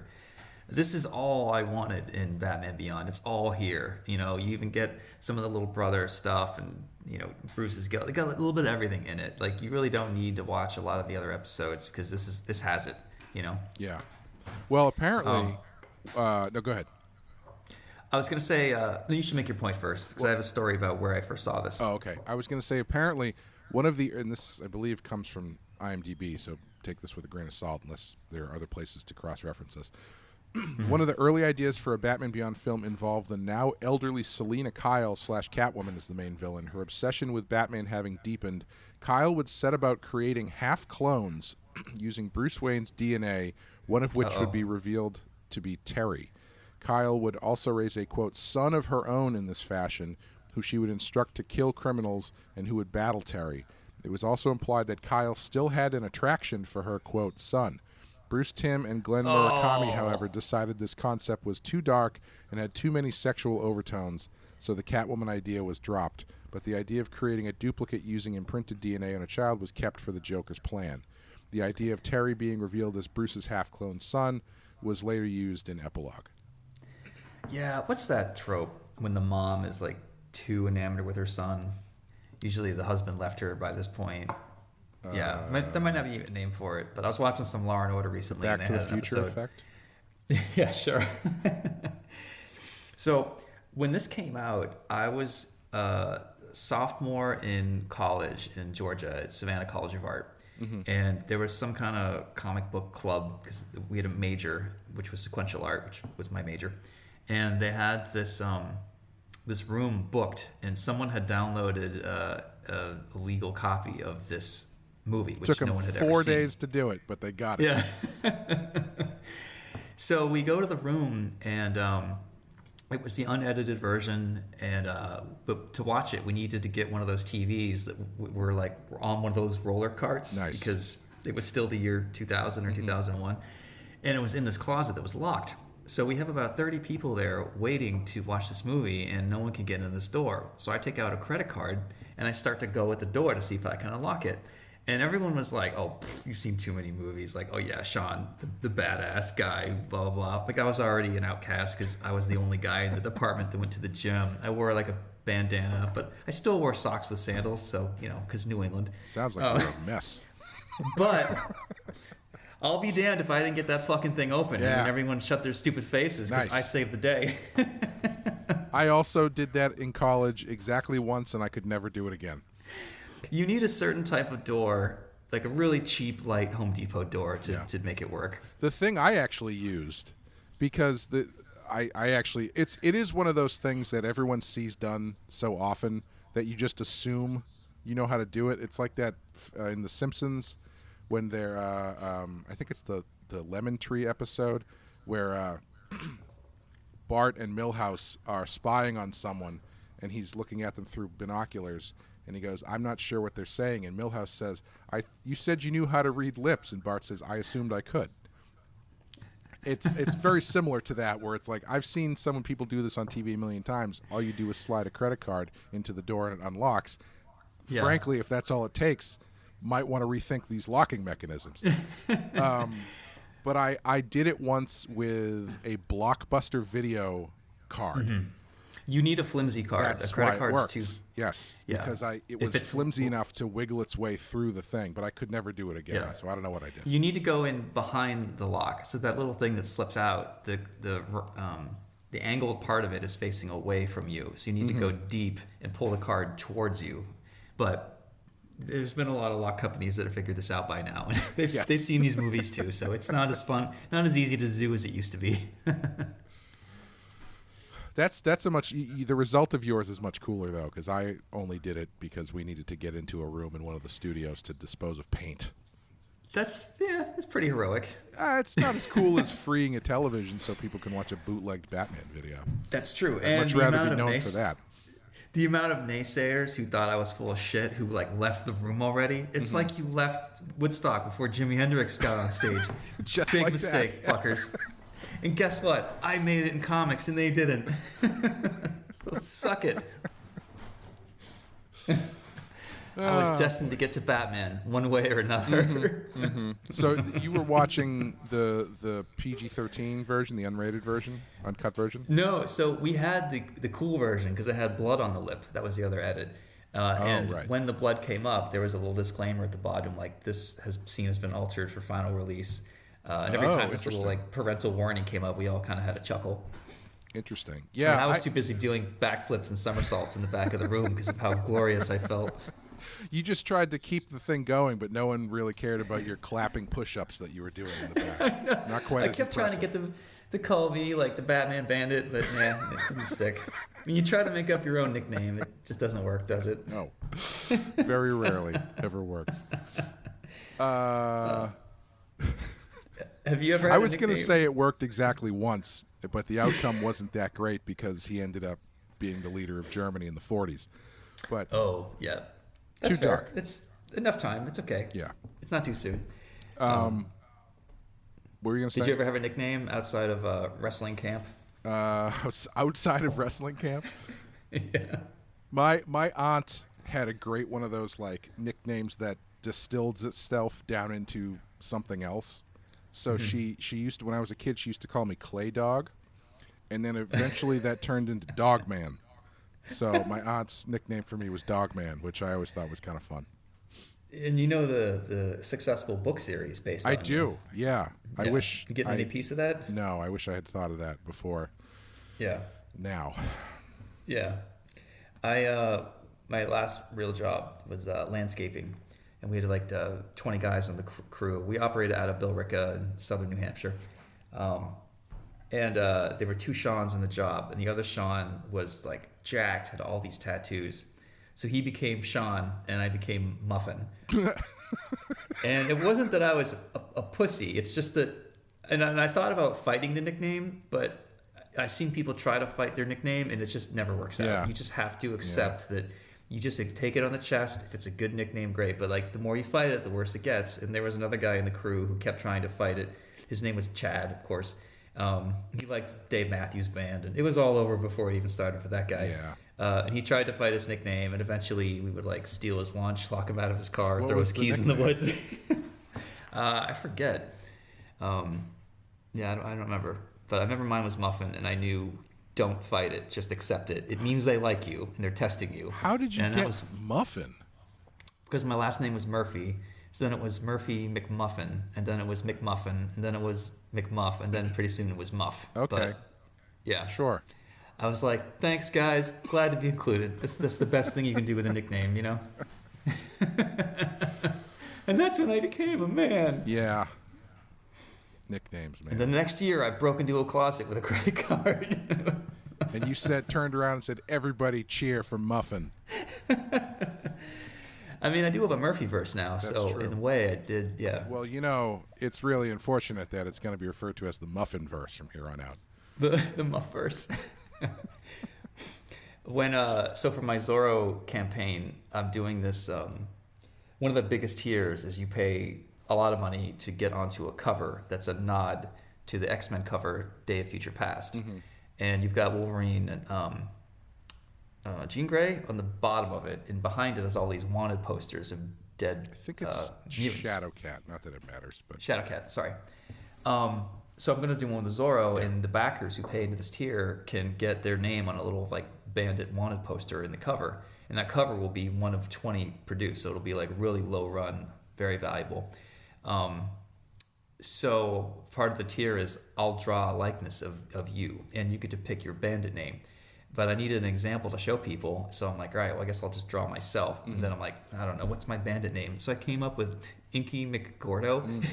this is all I wanted in Batman Beyond. It's all here. You even get some of the little brother stuff, and Bruce's got a little bit of everything in it. You really don't need to watch a lot of the other episodes because this has it.
Yeah. Well, apparently, no, go ahead.
I was going to say, you should make your point first, because I have a story about where I first saw this.
Oh, okay. I was going to say, apparently, and this, I believe, comes from IMDb, so take this with a grain of salt, unless there are other places to cross-reference this. One of the early ideas for a Batman Beyond film involved the now elderly Selina Kyle / Catwoman as the main villain. Her obsession with Batman having deepened, Kyle would set about creating half-clones using Bruce Wayne's DNA, one of which would be revealed to be Terry. Kyle would also raise a, quote, son of her own in this fashion, who she would instruct to kill criminals and who would battle Terry. It was also implied that Kyle still had an attraction for her, quote, son. Bruce Timm and Glenn Murakami, however, decided this concept was too dark and had too many sexual overtones, so the Catwoman idea was dropped, but the idea of creating a duplicate using imprinted DNA on a child was kept for the Joker's plan. The idea of Terry being revealed as Bruce's half-cloned son was later used in Epilogue.
Yeah, what's that trope when the mom is too enamored with her son? Usually the husband left her by this point. Yeah, there might not be a name for it, but I was watching some Law and Order recently.
Back to the Future effect?
Yeah, sure. So when this came out, I was a sophomore in college in Georgia at Savannah College of Art. Mm-hmm. And there was some kind of comic book club, because we had a major, which was sequential art, which was my major. And they had this room booked, and someone had downloaded a legal copy of this movie, which no one had ever seen. Took them 4 days
to do it, but they got it.
Yeah. So we go to the room, and it was the unedited version, and but to watch it, we needed to get one of those TVs that were on one of those roller carts.
Nice.
Because it was still the year 2000 or 2001, and it was in this closet that was locked. So we have about 30 people there waiting to watch this movie, and no one can get in this door. So I take out a credit card, and I start to go at the door to see if I can unlock it. And everyone was like, oh, you've seen too many movies. Oh, yeah, Sean, the badass guy, blah, blah, blah. I was already an outcast because I was the only guy in the department that went to the gym. I wore a bandana, but I still wore socks with sandals, so, because New England.
Sounds like you're a mess.
But I'll be damned if I didn't get that fucking thing open.
Yeah.
And everyone shut their stupid faces because I saved the day.
I also did that in college exactly once, and I could never do it again.
You need a certain type of door, like a really cheap, light Home Depot door to make it work.
The thing I actually used, because it is one of those things that everyone sees done so often that you just assume you know how to do it. It's like that in The Simpsons when they're, I think it's the Lemon Tree episode where Bart and Milhouse are spying on someone, and he's looking at them through binoculars. And he goes, I'm not sure what they're saying. And Milhouse says, you said you knew how to read lips. And Bart says, I assumed I could. It's very similar to that, where it's like, I've seen people do this on TV a million times. All you do is slide a credit card into the door and it unlocks. Yeah. Frankly, if that's all it takes, might want to rethink these locking mechanisms. But I did it once with a Blockbuster video card. Mm-hmm.
You need a flimsy card.
That's
a credit
why it
card's
works.
too.
Yes,
Yeah.
because it
If
was
it's-
flimsy enough to wiggle its way through the thing, but I could never do it again.
Yeah.
So I don't know what I did.
You need to go in behind the lock, so that little thing that slips out, the angled part of it is facing away from you. So you need to go deep and pull the card towards you. But there's been a lot of lock companies that have figured this out by now. They've seen these movies too, so it's not as fun, not as easy to do as it used to be.
That's the result of yours is much cooler though, because I only did it because we needed to get into a room in one of the studios to dispose of paint.
That's pretty heroic.
It's not as cool as freeing a television so people can watch a bootlegged Batman video.
That's true.
I'd much rather be known for that.
The amount of naysayers who thought I was full of shit, who like left the room already. It's like you left Woodstock before Jimi Hendrix got on stage.
Just
Big
like
mistake,
that.
fuckers. And guess what? I made it in comics and they didn't. So suck it. I was destined to get to Batman one way or another.
So you were watching the PG-13 version, the unrated version, uncut version?
No, so we had the cool version because it had blood on the lip. That was the other edit. And
right.
when the blood came up, there was a little disclaimer at the bottom, like this scene has been altered for final release. And every time this little like parental warning came up, we all kind of had a chuckle.
Interesting. Yeah,
And I was too busy doing backflips and somersaults in the back of the room because of how glorious I felt.
You just tried to keep the thing going, but no one really cared about your clapping push-ups that you were doing in the back. Not quite
I
as
kept trying to get them to call me like the Batman Bandit, but yeah, it didn't stick. When you try to make up your own nickname, it just doesn't work, does it?
No. Very rarely ever works.
Have you ever had
I
a
was going to
nickname?
say it worked exactly once, but the outcome wasn't that great because he ended up being the leader of Germany in the 40s. But
Oh, yeah. That's
Too
fair.
dark.
It's enough time. It's okay.
yeah.
It's not too soon.
What were you going to say?
Did you ever have a nickname outside of wrestling camp?
Outside of wrestling camp?
Yeah.
My aunt had a great one of those like nicknames that distilled itself down into something else. So she used to, when I was a kid, she used to call me Clay Dog, and then eventually that turned into Dog Man. So my aunt's nickname for me was Dog Man, which I always thought was kind of fun.
And you know the successful book series based on
I do, yeah. I
Yeah.
wish
You getting any piece of that?
No, I wish I had thought of that before.
Yeah.
Now,
Yeah. I my last real job was landscaping, and we had like 20 guys on the crew. We operated out of Billerica in southern New Hampshire. And there were two Seans on the job, and the other Sean was like jacked, had all these tattoos. So he became Sean, and I became Muffin. And it wasn't that I was a pussy. It's just that, and I thought about fighting the nickname, but I've seen people try to fight their nickname, and it just never works out.
Yeah.
You just have to accept that you just take it on the chest. If it's a good nickname, great. But like the more you fight it, the worse it gets. And there was another guy in the crew who kept trying to fight it. His name was Chad, of course. He liked Dave Matthews Band, and it was all over before it even started for that guy.
Yeah.
And he tried to fight his nickname, and eventually we would like steal his lunch, lock him out of his car,
What
throw
was
his
the
keys in the
nickname?
woods. I forget. Yeah, I don't remember. But I remember mine was Muffin, and I knew don't fight it, just accept it. It means they like you, and they're testing you.
how did you
And that
get
was
Muffin?
because my last name was Murphy. So then it was Murphy McMuffin, and then it was McMuffin, and then it was McMuff, and then pretty soon it was Muff.
Okay.
But, yeah.
Sure.
I was like, thanks, guys. Glad to be included. That's the best thing you can do with a nickname, you know? And that's when I became a man.
Yeah. Nicknames, man.
And the next year, I broke into a closet with a credit card.
And you turned around and said, "Everybody cheer for Muffin."
I mean, I do have a Murphy verse now,
That's
so
true.
in a way I did, yeah.
Well, you know, it's really unfortunate that it's going to be referred to as the Muffin verse from here on out.
The Muff verse. So for my Zorro campaign, I'm doing this. One of the biggest tiers is you pay a lot of money to get onto a cover that's a nod to the X-Men cover, Day of Future Past, and you've got Wolverine and Jean Grey on the bottom of it, and behind it is all these wanted posters of dead.
I think it's
mutants.
Shadowcat. Not that it matters, but
Shadowcat, sorry. So I'm going to do one with Zorro, and the backers who pay into this tier can get their name on a little like Bandit wanted poster in the cover, and that cover will be one of 20 produced, so it'll be like really low run, very valuable. So part of the tier is I'll draw a likeness of you, and you get to pick your bandit name. But I needed an example to show people, so I'm like, all right, well, I guess I'll just draw myself. And then I'm like, I don't know, what's my bandit name? So I came up with Inky McGordo,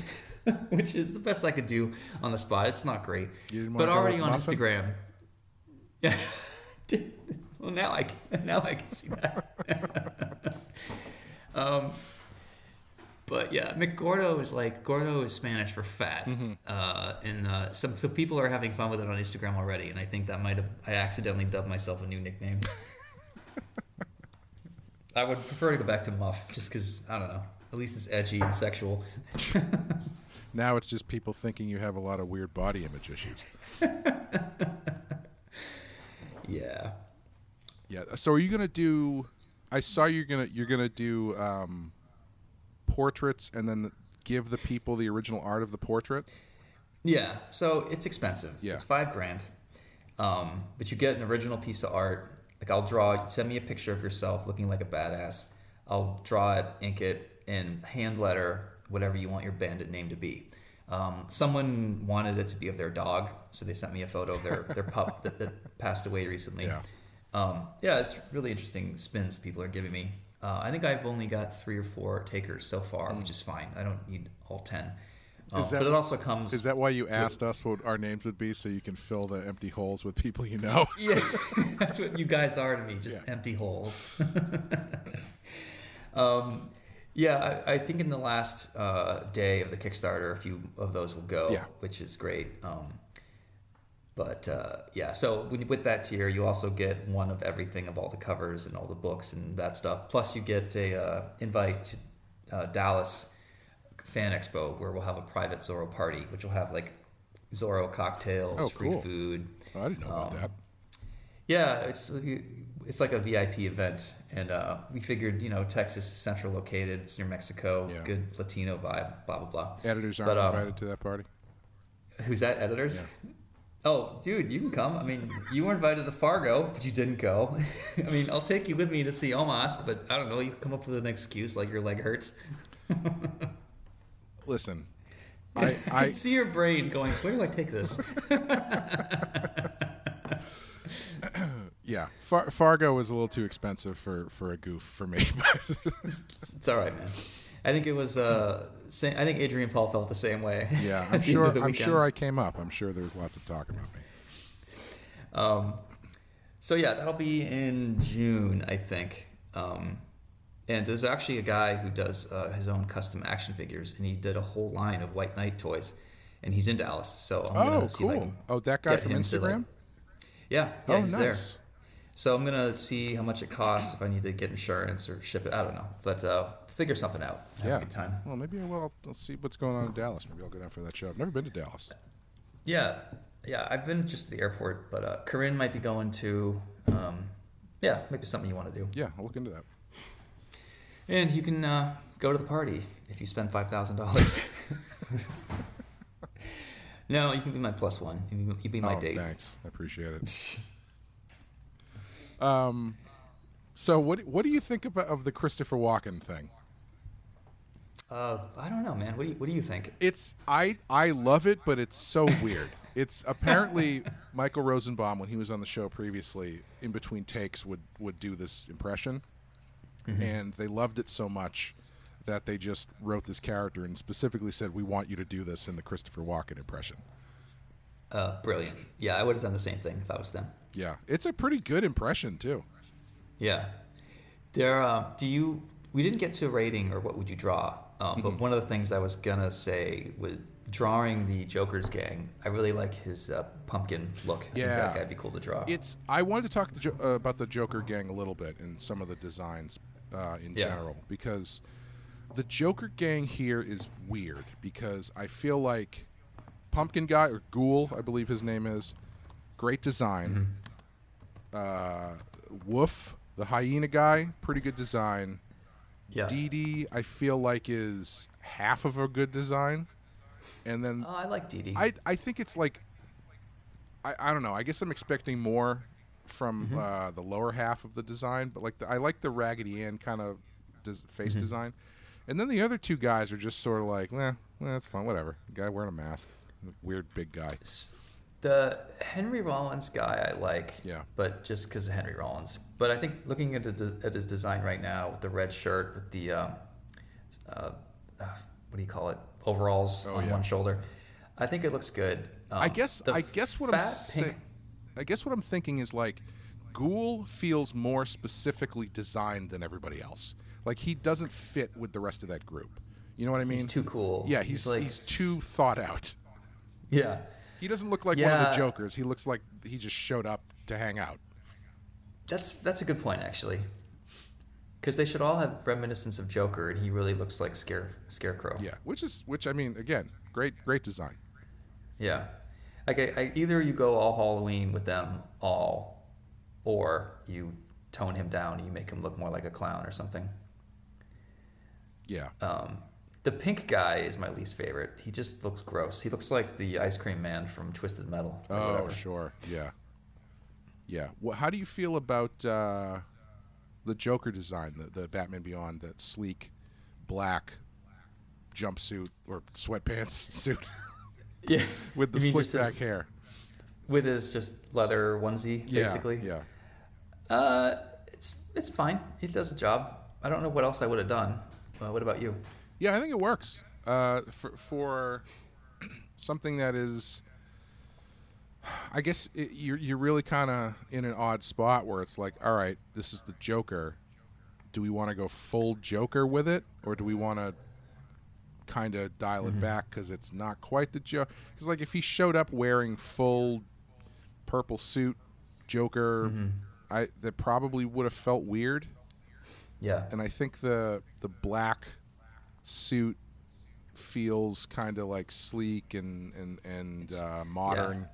which is the best I could do on the spot. It's not great, but already on Muffin? Instagram. Yeah. Well, now I can see that. But yeah, McGordo is like, Gordo is Spanish for fat. And so people are having fun with it on Instagram already, and I think that I accidentally dubbed myself a new nickname. I would prefer to go back to Muff, just because, I don't know, at least it's edgy and sexual.
Now it's just people thinking you have a lot of weird body image issues.
Yeah.
Yeah. So are you gonna do? I saw you're gonna do portraits and then give the people the original art of the portrait.
Yeah. So it's expensive.
Yeah.
It's $5,000. But you get an original piece of art. Like I'll draw. Send me a picture of yourself looking like a badass. I'll draw it, ink it, and hand letter whatever you want your bandit name to be. Someone wanted it to be of their dog, so they sent me a photo of their pup that passed away recently. Yeah, it's really interesting spins people are giving me. I think I've only got 3 or 4 takers so far, which is fine. I don't need all 10. But it also comes...
Is that why you asked us what our names would be, so you can fill the empty holes with people you know?
Yeah, that's what you guys are to me, just empty holes. Yeah, I think in the last day of the Kickstarter, a few of those will go, which is great. So with that tier, you also get one of everything of all the covers and all the books and that stuff. Plus, you get a invite to Dallas Fan Expo, where we'll have a private Zorro party, which will have like Zorro cocktails, free food.
Oh, I didn't know about that.
Yeah, it's like a VIP event, and we figured, Texas is central located, it's near Mexico, good Latino vibe, blah blah blah.
Editors aren't invited to that party.
Who's that? Editors?
Yeah.
Oh, dude, you can come. I mean, you were invited to Fargo, but you didn't go. I mean, I'll take you with me to see Omas, but I don't know, you come up with an excuse like your leg hurts.
Listen,
I can see your brain going, where do I take this?
Yeah, Fargo was a little too expensive for a goof for me.
It's all right, man. I think it was. I think Adrian Paul felt the same way.
Yeah, I'm sure I came up. I'm sure there was lots of talk about me.
So yeah, that'll be in June, I think. And there's actually a guy who does his own custom action figures, and he did a whole line of White Knight toys, and he's in Dallas. So I'm gonna see if I can
that guy from Instagram.
Yeah, he's
nice.
there. So I'm gonna see how much it costs, if I need to get insurance or ship it. I don't know, but figure something out. Have a good time.
Well, maybe I'll see what's going on in Dallas. Maybe I'll go down for that show. I've never been to Dallas.
Yeah, I've been just to the airport, but Corinne might be going to. Maybe something you want to do.
Yeah, I'll look into that.
And you can go to the party if you spend $5,000. No, you can be my plus one. You can be my date.
Thanks, I appreciate it. So what do you think of the Christopher Walken thing?
I don't know, man. What do you think?
I love it, but it's so weird. It's apparently Michael Rosenbaum, when he was on the show previously, in between takes would do this impression, and they loved it so much that they just wrote this character and specifically said, "We want you to do this in the Christopher Walken impression."
Brilliant. Yeah, I would have done the same thing if I was them.
Yeah, it's a pretty good impression too.
Yeah. We didn't get to a rating or what would you draw, but one of the things I was gonna say was drawing the Joker's gang. I really like his pumpkin look. I think that guy'd be cool to draw.
I wanted to talk about the Joker gang a little bit and some of the designs in general, because the Joker gang here is weird, because I feel like Pumpkin Guy, or Ghoul, I believe his name is, great design. Woof, the hyena guy, pretty good design.
Yeah.
Dee Dee, I feel like, is half of a good design. And then
I like Dee Dee.
I think it's like, I don't know, I guess I'm expecting more from the lower half of the design, but like I like the Raggedy Ann kind of face design. And then the other two guys are just sort of like, that's fine, whatever. The guy wearing a mask, weird big guy.
The Henry Rollins guy I like,
yeah,
but just because of Henry Rollins. But I think looking at his design right now with the red shirt with the what do you call it, overalls on one shoulder, I think it looks good. I guess
what I'm thinking is like Ghoul feels more specifically designed than everybody else. Like he doesn't fit with the rest of that group. You know what I mean?
He's too cool.
Yeah, he's too thought out.
Yeah.
He doesn't look like one of the Jokers. He looks like he just showed up to hang out.
That's a good point, actually. Because they should all have reminiscence of Joker, and he really looks like Scarecrow.
Yeah, which I mean, again, great design.
Yeah. Like either you go all Halloween with them all, or you tone him down and you make him look more like a clown or something.
Yeah.
The pink guy is my least favorite. He just looks gross. He looks like the ice cream man from Twisted Metal.
Oh,
whatever.
Sure. Yeah. Yeah. Well, how do you feel about the Joker design, the Batman Beyond, that sleek black jumpsuit or sweatpants suit?
Yeah.
With the slick back hair.
With his just leather onesie, basically.
Yeah.
It's fine. He does the job. I don't know what else I would have done. What about you?
Yeah, I think it works. For something that is, I guess you're really kind of in an odd spot where it's like, all right, this is the Joker. Do we want to go full Joker with it, or do we want to kind of dial it back because it's not quite the Joker? Because like if he showed up wearing full purple suit Joker, that probably would have felt weird.
Yeah.
And I think the black suit feels kind of like sleek and modern.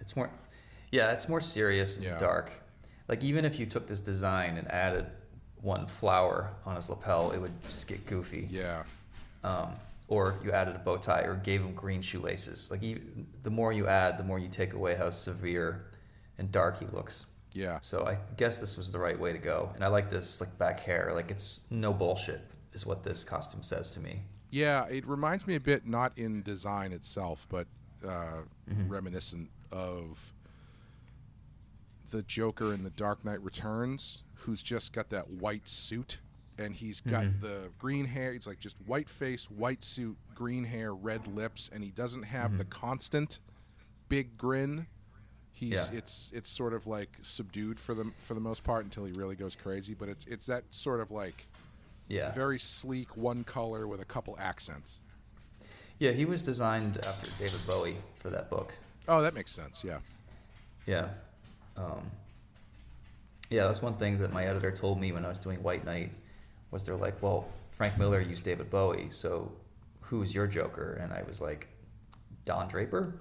Yeah, it's more serious and dark. Like even if you took this design and added one flower on his lapel, it would just get goofy.
Yeah.
Or you added a bow tie or gave him green shoelaces. Like the more you add, the more you take away how severe and dark he looks.
Yeah.
So I guess this was the right way to go. And I like this like back hair. Like it's no bullshit is what this costume says to me.
Yeah, it reminds me a bit, not in design itself, but reminiscent of the Joker in The Dark Knight Returns, who's just got that white suit, and he's got the green hair. It's like just white face, white suit, green hair, red lips, and he doesn't have the constant big grin. It's sort of like subdued for the most part until he really goes crazy. But it's that sort of like very sleek, one color with a couple accents.
Yeah, he was designed after David Bowie for that book.
Oh, that makes sense. Yeah.
Yeah. Yeah, that's one thing that my editor told me when I was doing White Knight, was they're like, well, Frank Miller used David Bowie, so who's your Joker? And I was like, Don Draper?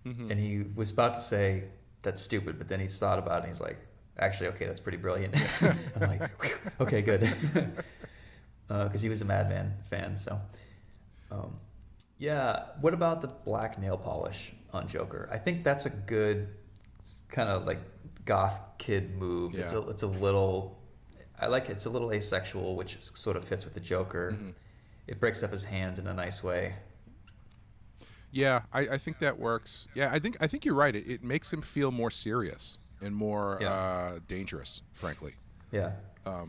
And he was about to say, that's stupid, but then he thought about it and he's like, actually, okay, that's pretty brilliant. I'm like, whew, okay, good. Because he was a Madman fan, so. Yeah, what about the black nail polish on Joker? I think that's a good kind of like goth kid move. Yeah. It's a little, I like it. It's a little asexual, which sort of fits with the Joker. It breaks up his hands in a nice way.
Yeah, I think that works. Yeah, I think you're right. It makes him feel more serious and more dangerous, frankly.
Yeah.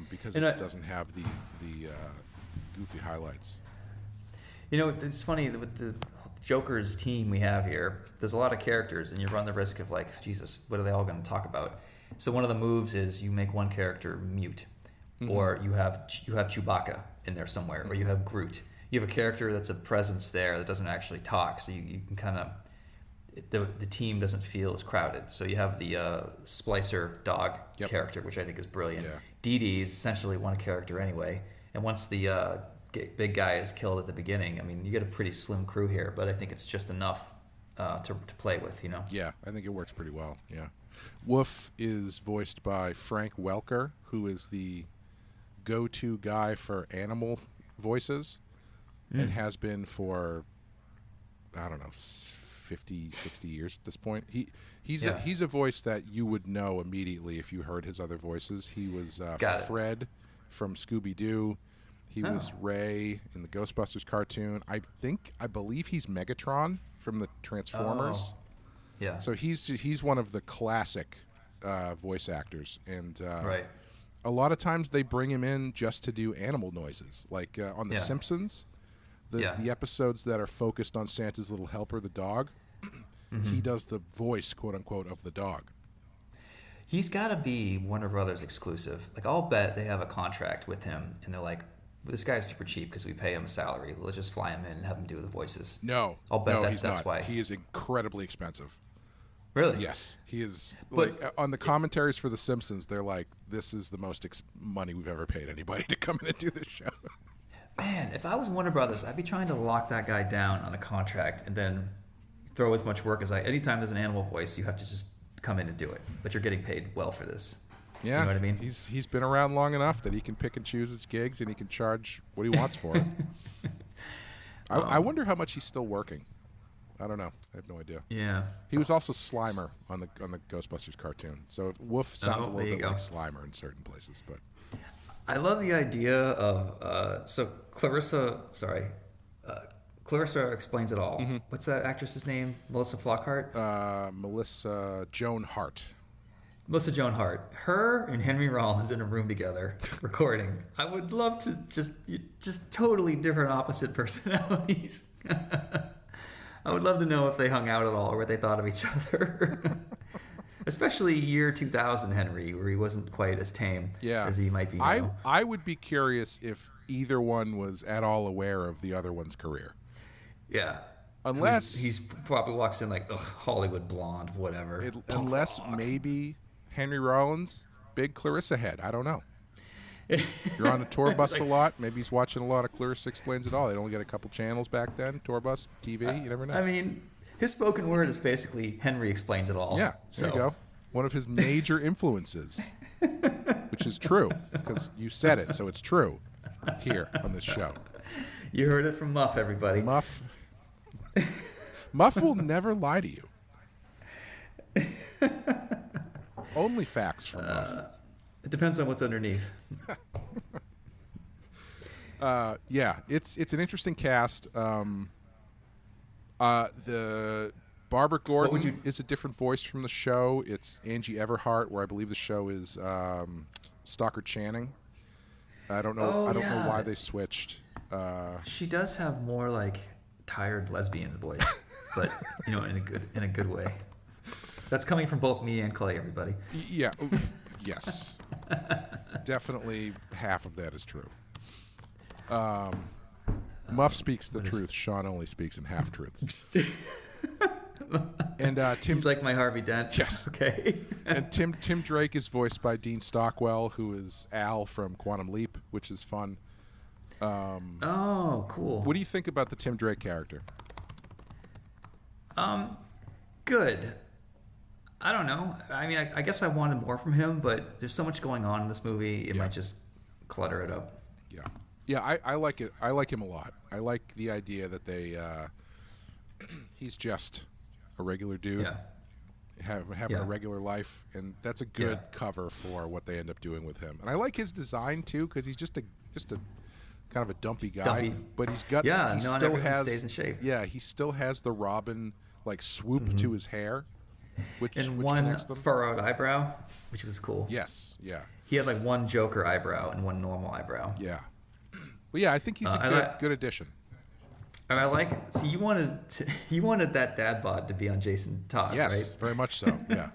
Because it doesn't have the goofy highlights.
You know, it's funny with the Joker's team we have here. There's a lot of characters, and you run the risk of like, Jesus, what are they all going to talk about? So one of the moves is you make one character mute, or you have Chewbacca in there somewhere, or you have Groot. You have a character that's a presence there that doesn't actually talk, so you can kind of the team doesn't feel as crowded. So you have the Splicer dog character, which I think is brilliant.
Yeah.
Dee Dee is essentially one character anyway, and once the big guy is killed at the beginning, I mean, you get a pretty slim crew here, but I think it's just enough to play with, you know?
Yeah, I think it works pretty well, yeah. Wolf is voiced by Frank Welker, who is the go-to guy for animal voices and has been for, I don't know, 50, 60 years at this point. He's
Yeah.
he's a voice that you would know immediately if you heard his other voices. He was Fred from Scooby-Doo. He was Ray in the Ghostbusters cartoon. I believe he's Megatron from the Transformers.
Oh. Yeah.
So he's one of the classic voice actors, and
Right.
a lot of times they bring him in just to do animal noises, like on The Simpsons. The episodes that are focused on Santa's little helper, the dog, he does the voice, quote unquote, of the dog.
He's got to be Warner Brothers exclusive. Like, I'll bet they have a contract with him, and they're like, this guy's super cheap because we pay him a salary. Let's just fly him in and have him do the voices.
No,
I'll bet
he's
that's
not.
why.
He is incredibly expensive.
Really?
Yes, he is.
But,
like on the commentaries for The Simpsons, they're like, this is the most money we've ever paid anybody to come in and do this show.
Man, if I was Warner Brothers, I'd be trying to lock that guy down on a contract and then throw as much work as anytime there's an animal voice, you have to just come in and do it. But you're getting paid well for this.
Yeah,
you know what I mean?
He's been around long enough that he can pick and choose his gigs and he can charge what he wants for it. I wonder how much he's still working. I don't know. I have no idea.
Yeah.
He was also Slimer on the Ghostbusters cartoon. So Wolf sounds a little bit like Slimer in certain places, but
I love the idea of Clarissa Explains It All. Mm-hmm. What's that actress's name? Melissa Flockhart?
Melissa Joan Hart.
Melissa Joan Hart. Her and Henry Rollins in a room together recording. I would love to just totally different opposite personalities. I would love to know if they hung out at all or what they thought of each other. Especially year 2000 Henry, where he wasn't quite as tame as he might be now.
I would be curious if either one was at all aware of the other one's career.
Yeah.
Unless
he's probably walks in like, ugh, Hollywood blonde, whatever.
Unless maybe Henry Rollins, big Clarissa head. I don't know. You're on a tour bus a lot. Maybe he's watching a lot of Clarissa Explains It All. They only get a couple channels back then. Tour bus, TV, you never know.
I mean, his spoken word is basically Henry Explains It All.
Yeah, there you go. One of his major influences, which is true, because you said it, so it's true here on this show.
You heard it from Muff, everybody.
Muff will never lie to you. Only facts from Muff.
It depends on what's underneath.
Yeah, it's an interesting cast. The Barbara Gordon is a different voice from the show. It's Angie Everhart, where I believe the show is Stockard Channing. I don't know. I don't know why they switched.
She does have more like tired lesbian voice, but in a good way. That's coming from both me and Clay, everybody.
Yeah. Yes. Definitely half of that is true. Muff speaks the truth. Sean only speaks in half truths. And Tim,
he's like my Harvey Dent.
Yes.
Okay.
And Tim Drake is voiced by Dean Stockwell, who is Al from Quantum Leap, which is fun.
Oh, cool.
What do you think about the Tim Drake character?
Good. I don't know. I mean, I guess I wanted more from him, but there's so much going on in this movie, it might just clutter it up.
Yeah. Yeah, I like it. I like him a lot. I like the idea that he's just a regular dude, having a regular life, and that's a good cover for what they end up doing with him. And I like his design too, because he's just a kind of a dumpy guy, but he's got still has
stays in shape.
Yeah, he still has the Robin like swoop to his hair, which
one
connects them.
Furrowed eyebrow, which was cool.
Yes, yeah.
He had like one Joker eyebrow and one normal eyebrow.
Yeah. Well, yeah, I think he's a good addition.
And I like. So you wanted that dad bod to be on Jason Todd,
yes,
right?
Very much so. Yeah.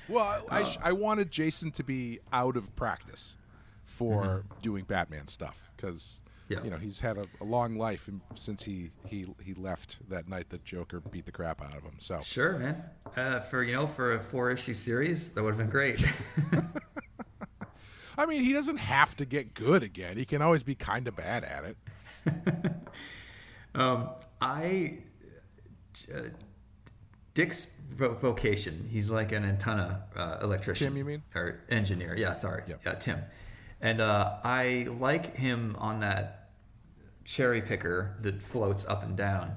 Well, I wanted Jason to be out of practice for doing Batman stuff, because he's had a long life since he left that night that Joker beat the crap out of him. So
sure, man. For a 4-issue series, that would have been great.
I mean, he doesn't have to get good again. He can always be kind of bad at it.
Dick's vocation, he's like an antenna electrician.
Tim, you mean?
Or engineer. Yeah, sorry.
Yep.
Yeah, Tim. And I like him on that cherry picker that floats up and down.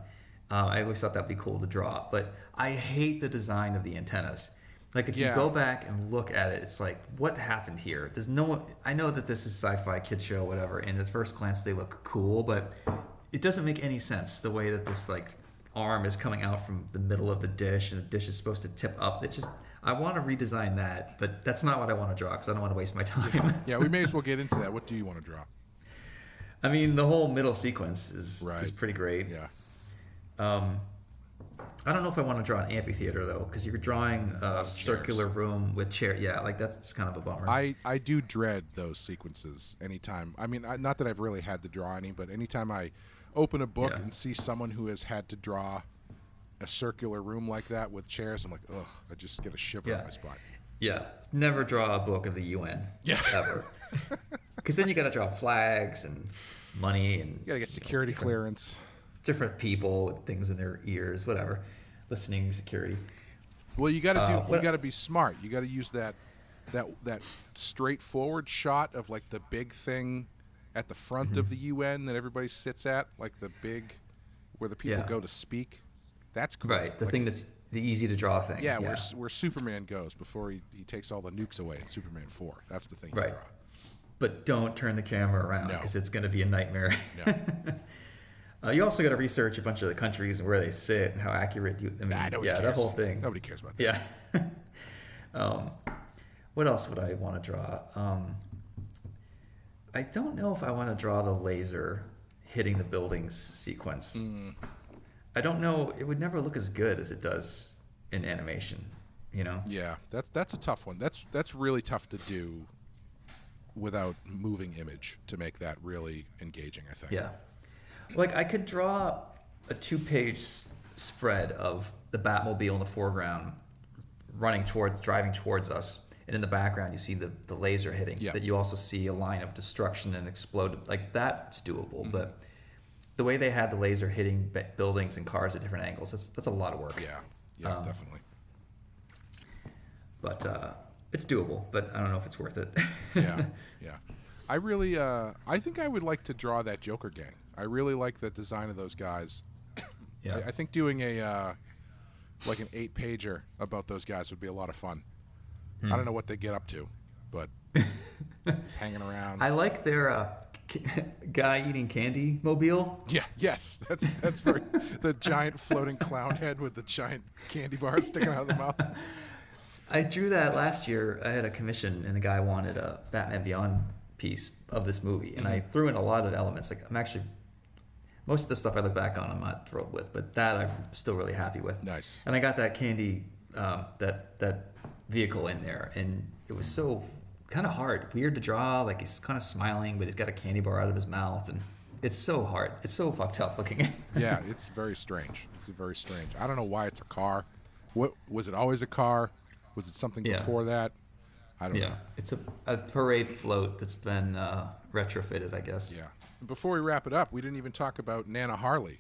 I always thought that'd be cool to draw, but I hate the design of the antennas. Like if you go back and look at it, it's like, what happened here? There's no. I know that this is sci-fi kid show, whatever. And at first glance, they look cool, but it doesn't make any sense the way that this like arm is coming out from the middle of the dish, and the dish is supposed to tip up. It just. I want to redesign that, but that's not what I want to draw because I don't want to waste my time.
Yeah, we may as well get into that. What do you want to draw?
I mean, the whole middle sequence is pretty great.
Yeah.
I don't know if I want to draw an amphitheater though, because you're drawing a circular room with chair. Yeah, like that's kind of a bummer.
I do dread those sequences anytime. I mean, not that I've really had to draw any, but anytime I open a book and see someone who has had to draw a circular room like that with chairs, I'm like, ugh, I just get a shiver in my spine.
Yeah, never draw a book of the UN. Yeah, ever. Because then you got to draw flags and money, and
you got to get security clearance.
Different people with things in their ears, whatever, listening security.
Well, you got to do. You got to be smart. You got to use that straightforward shot of like the big thing at the front of the UN that everybody sits at, like the big where the people go to speak. That's cool.
Right, the thing that's the easy to draw thing.
Yeah, where Superman goes before he takes all the nukes away in Superman 4. That's the thing you draw.
But don't turn the camera around because it's going to be a nightmare.
No.
You also got to research a bunch of the countries and where they sit and how accurate you. I mean, that whole thing.
Nobody cares about that.
Yeah. What else would I want to draw? I don't know if I want to draw the laser hitting the buildings sequence. I don't know. It would never look as good as it does in animation, you know?
Yeah, that's a tough one. That's really tough to do without moving image to make that really engaging, I think.
Yeah. Like I could draw a 2-page spread of the Batmobile in the foreground driving towards us. And in the background, you see the laser hitting. Yeah. That you also see a line of destruction and explode. Like that's doable, but the way they had the laser hitting buildings and cars at different angles, that's a lot of work.
Yeah, definitely.
But it's doable, but I don't know if it's worth it.
Yeah. I really, I think I would like to draw that Joker gang. I really like the design of those guys. Yeah. I think doing like an 8-pager about those guys would be a lot of fun. I don't know what they get up to, but just hanging around.
I like their guy eating candy mobile.
Yeah, yes, that's very the giant floating clown head with the giant candy bars sticking out of the mouth.
I drew that last year. I had a commission, and the guy wanted a Batman Beyond piece of this movie, and I threw in a lot of elements. Like most of the stuff I look back on, I'm not thrilled with, but that I'm still really happy with.
Nice.
And I got that candy, that vehicle in there, and it was so kind of weird to draw. Like he's kind of smiling, but he's got a candy bar out of his mouth, and it's so hard. It's so fucked up looking.
Yeah, it's very strange. I don't know why it's a car. What was it? Always a car? Was it something before that? I don't know. Yeah,
it's a parade float that's been retrofitted, I guess.
Yeah. Before we wrap it up, we didn't even talk about Nana Harley.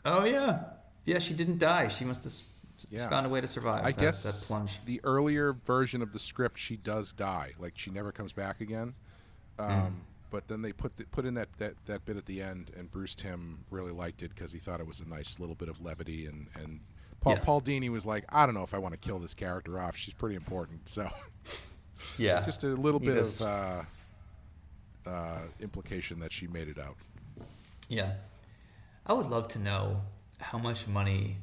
Oh yeah, she didn't die. She must have found a way to survive.
I guess
that plunge.
The earlier version of the script, she does die. Like she never comes back again. But then they put in that bit at the end, and Bruce Timm really liked it because he thought it was a nice little bit of levity. And Paul Dini was like, I don't know if I want to kill this character off. She's pretty important. So just a little bit of implication that she made it out.
Yeah. I would love to know how much money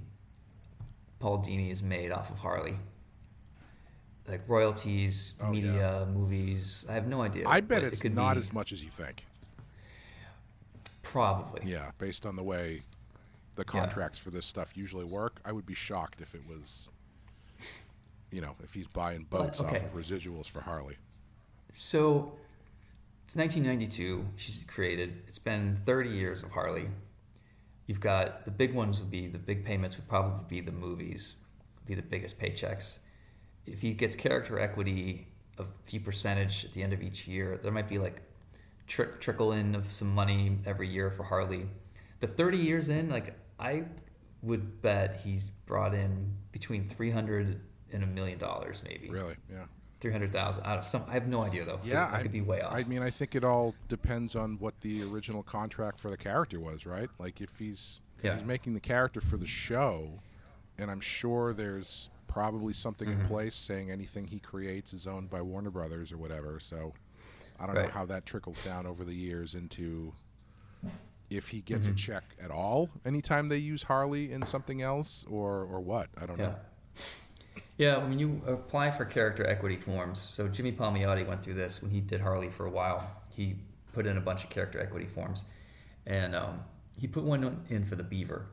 Paul Dini has made off of Harley. Like royalties, media, movies. I have no idea.
I bet it's not as much as you think.
Probably.
Yeah, based on the way the contracts for this stuff usually work, I would be shocked if it was, if he's buying boats off of residuals for Harley.
So it's 1992. She's created. It's been 30 years of Harley. You've got the big ones the big payments would probably be the movies, be the biggest paychecks. If he gets character equity of a few percentage at the end of each year, there might be like trickle in of some money every year for Harley. The 30 years in, like I would bet he's brought in between $300,000 and $1 million, maybe.
Really? Yeah.
300,000. I have no idea though.
Yeah,
I could be way off.
I mean, I think it all depends on what the original contract for the character was, right? Like if he's because he's making the character for the show, and I'm sure there's probably something in place saying anything he creates is owned by Warner Brothers or whatever. So I don't know how that trickles down over the years into if he gets a check at all anytime they use Harley in something else or what. I don't know.
Yeah, when you apply for character equity forms, so Jimmy Palmiotti went through this when he did Harley for a while. He put in a bunch of character equity forms, and he put one in for the Beaver.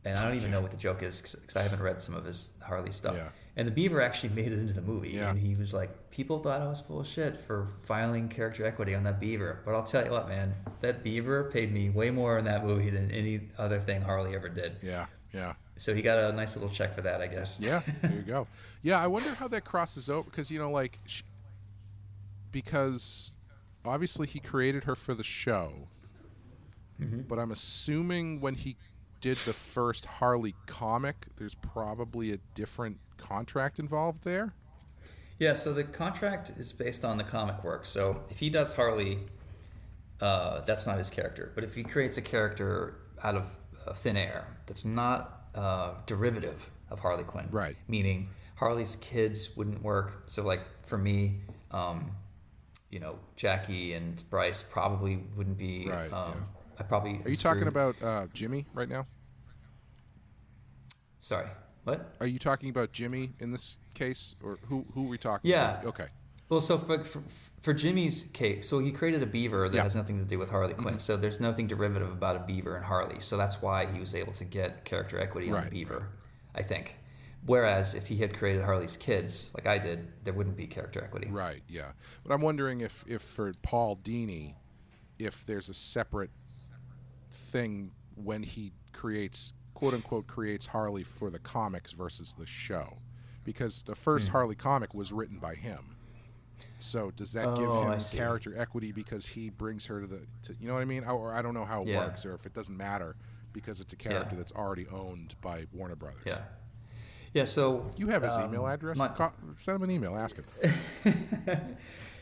And I don't even know what the joke is because I haven't read some of his Harley stuff. Yeah. And the Beaver actually made it into the movie. Yeah. And he was like, people thought I was full of shit for filing character equity on that Beaver. But I'll tell you what, man, that Beaver paid me way more in that movie than any other thing Harley ever did.
Yeah, yeah.
So he got a nice little check for that, I guess.
Yeah, there you go. Yeah, I wonder how that crosses over because, because obviously he created her for the show. But I'm assuming when he did the first Harley comic, there's probably a different contract involved there.
Yeah, so the contract is based on the comic work. So if he does Harley, that's not his character. But if he creates a character out of thin air that's not derivative of Harley Quinn,
right?
Meaning Harley's kids wouldn't work. So like for me, Jackie and Bryce probably wouldn't be.
Right.
I probably.
Are you talking about Jimmy right now?
Sorry, what?
Are you talking about Jimmy in this case, or who are we talking about? Okay.
Well, so for Jimmy's case, so he created a Beaver that has nothing to do with Harley Quinn. So there's nothing derivative about a Beaver and Harley. So that's why he was able to get character equity on the Beaver, I think. Whereas if he had created Harley's kids, like I did, there wouldn't be character equity.
Right, yeah. But I'm wondering if for Paul Dini, if there's a separate thing when he creates, quote unquote, creates Harley for the comics versus the show, because the first Harley comic was written by him. So does that give him character equity because he brings her to you know what I mean? Or I don't know how it works, or if it doesn't matter because it's a character that's already owned by Warner Brothers.
Yeah. Yeah. So
you have his email address. Send him an email. Ask him.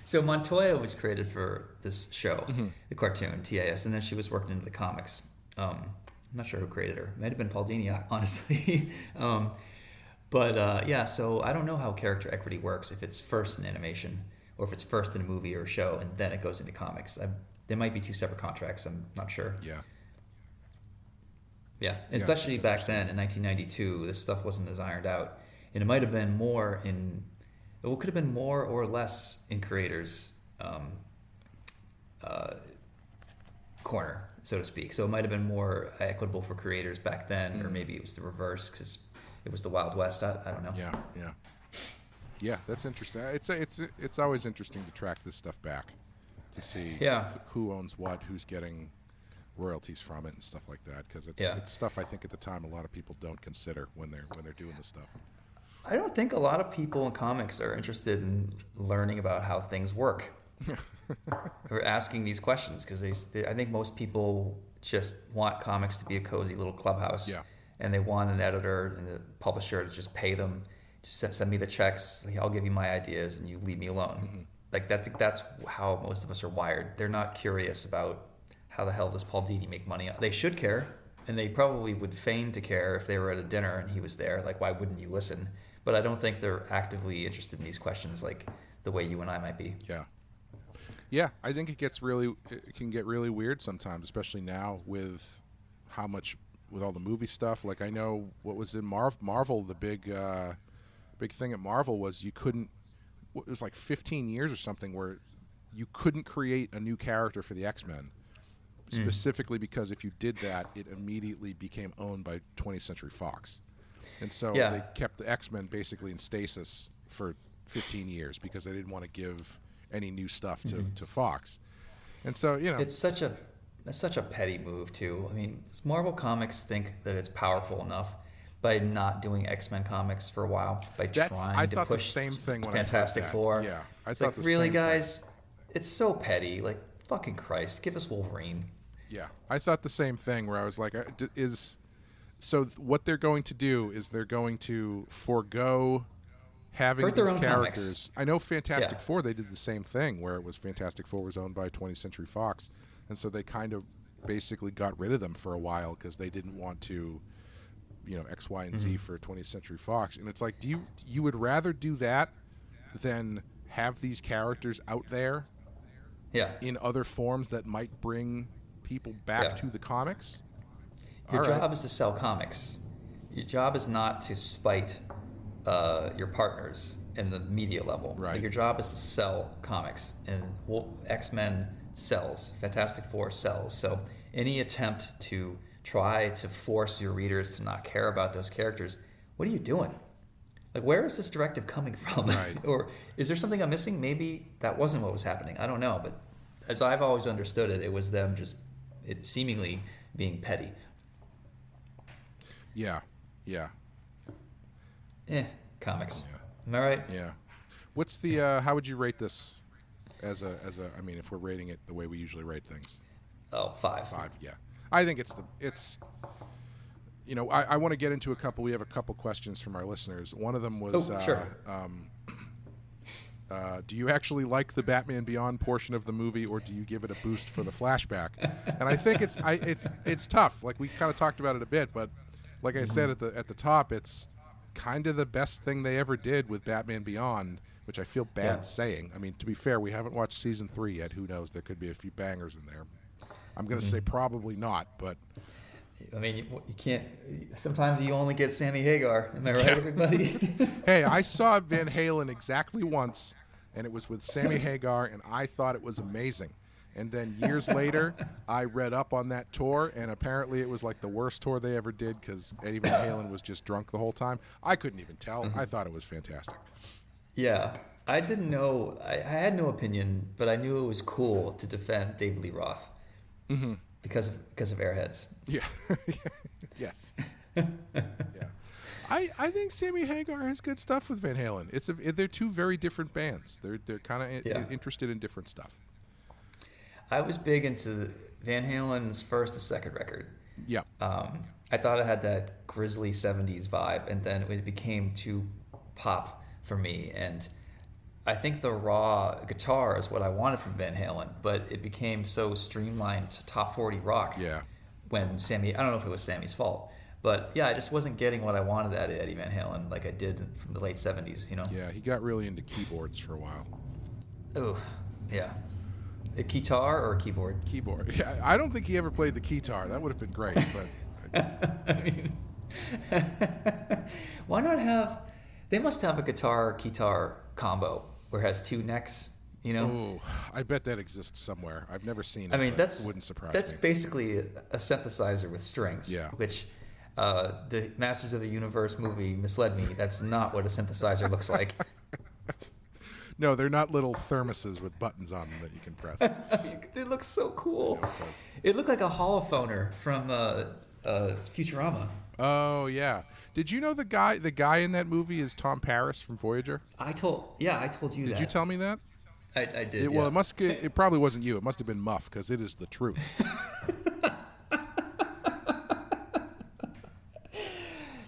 So Montoya was created for this show, the cartoon, TAS, and then she was worked into the comics. I'm not sure who created her. It might have been Paul Dini, honestly. So I don't know how character equity works, if it's first in animation or if it's first in a movie or a show and then it goes into comics. There might be two separate contracts. I'm not sure.
Yeah.
Yeah, especially back then in 1992, this stuff wasn't as ironed out. And it might have been more in... It could have been more or less in creators' corner, so to speak. So it might have been more equitable for creators back then, or maybe it was the reverse because it was the Wild West. I don't know.
Yeah. That's interesting. It's always interesting to track this stuff back to see who owns what, who's getting royalties from it, and stuff like that. Because it's stuff I think at the time a lot of people don't consider when they're doing this stuff.
I don't think a lot of people in comics are interested in learning about how things work or asking these questions because I think most people just want comics to be a cozy little clubhouse, and they want an editor and a publisher to just pay them, just send me the checks, I'll give you my ideas, and you leave me alone. Like that's how most of us are wired. They're not curious about how the hell does Paul Dini make money. They should care, and they probably would feign to care if they were at a dinner and he was there. Like, why wouldn't you listen? But I don't think they're actively interested in these questions like the way you and I might be.
Yeah, I think it can get really weird sometimes, especially now with how much, with all the movie stuff. Like I know what was in Marvel, the big thing at Marvel was it was like 15 years or something where you couldn't create a new character for the X-Men. Specifically because if you did that, it immediately became owned by 20th Century Fox. And so they kept the X-Men basically in stasis for 15 years because they didn't want to give any new stuff to Fox. And so,
that's such a petty move too. I mean, Marvel Comics think that it's powerful enough by not doing X-Men comics for a while, by trying to push
the same thing when
Fantastic Four.
Yeah, I
it's
thought
like,
the
really,
same
guys?
thing.
It's so petty. Like, fucking Christ, give us Wolverine.
Yeah, I thought the same thing where I was like, so what they're going to do is they're going to forego having these characters. Comics. I know Fantastic Four, they did the same thing where it was Fantastic Four was owned by 20th Century Fox, and so they kind of basically got rid of them for a while because they didn't want to, X, Y, and Z for 20th Century Fox. And it's like, you would rather do that than have these characters out there in other forms that might bring people back to the comics?
Your job is to sell comics. Your job is not to spite your partners in the media level.
Right.
Like, your job is to sell comics, and X-Men sells, Fantastic Four sells. So any attempt to try to force your readers to not care about those characters, what are you doing? Like, where is this directive coming from?
Right.
Or is there something I'm missing? Maybe that wasn't what was happening. I don't know. But as I've always understood it, it was them just seemingly being petty.
Yeah.
Comics.
Yeah.
Am I right?
Yeah. What's the how would you rate this as a I mean, if we're rating it the way we usually rate things?
Oh, 5.
5, yeah. I think I want to get into we have a couple questions from our listeners. One of them was
sure.
Do you actually like the Batman Beyond portion of the movie, or do you give it a boost for the flashback? And I think it's tough. Like, we kind of talked about it a bit, but like I said at the top, it's kind of the best thing they ever did with Batman Beyond, which I feel bad saying. I mean, to be fair, we haven't watched season 3 yet. Who knows? There could be a few bangers in there. I'm going to say probably not, but
I mean, you can't. Sometimes you only get Sammy Hagar. Am I right, everybody?
Hey, I saw Van Halen exactly once, and it was with Sammy Hagar, and I thought it was amazing. And then years later, I read up on that tour, and apparently it was like the worst tour they ever did because Eddie Van Halen was just drunk the whole time. I couldn't even tell. I thought it was fantastic.
Yeah. I didn't know. I had no opinion, but I knew it was cool to defend David Lee Roth because of Airheads.
Yeah. Yes. Yeah. I think Sammy Hagar has good stuff with Van Halen. They're two very different bands. They're kind of interested in different stuff.
I was big into Van Halen's first and second record.
Yeah.
I thought it had that grisly 70s vibe, and then it became too pop for me. And I think the raw guitar is what I wanted from Van Halen, but it became so streamlined to top 40 rock.
Yeah.
When Sammy, I don't know if it was Sammy's fault, but yeah, I just wasn't getting what I wanted out of Eddie Van Halen like I did from the late 70s,
Yeah, he got really into keyboards for a while.
Oh, yeah. A guitar or a keyboard?
Keyboard. Yeah, I don't think he ever played the guitar. That would have been great, but
I mean, why not have? They must have a guitar combo where it has two necks.
Oh, I bet that exists somewhere. I've never seen it.
I mean,
it wouldn't surprise me.
That's basically a synthesizer with strings.
Yeah.
Which the Masters of the Universe movie misled me. That's not what a synthesizer looks like.
No, they're not little thermoses with buttons on them that you can press.
I mean, it looks so cool.
Yeah, it does.
It looked like a holophoner from Futurama.
Oh yeah. Did you know the guy in that movie is Tom Paris from Voyager?
I told you that.
Did you tell me that?
I did.
Well, it probably wasn't you. It must have been Muff, because it is the truth.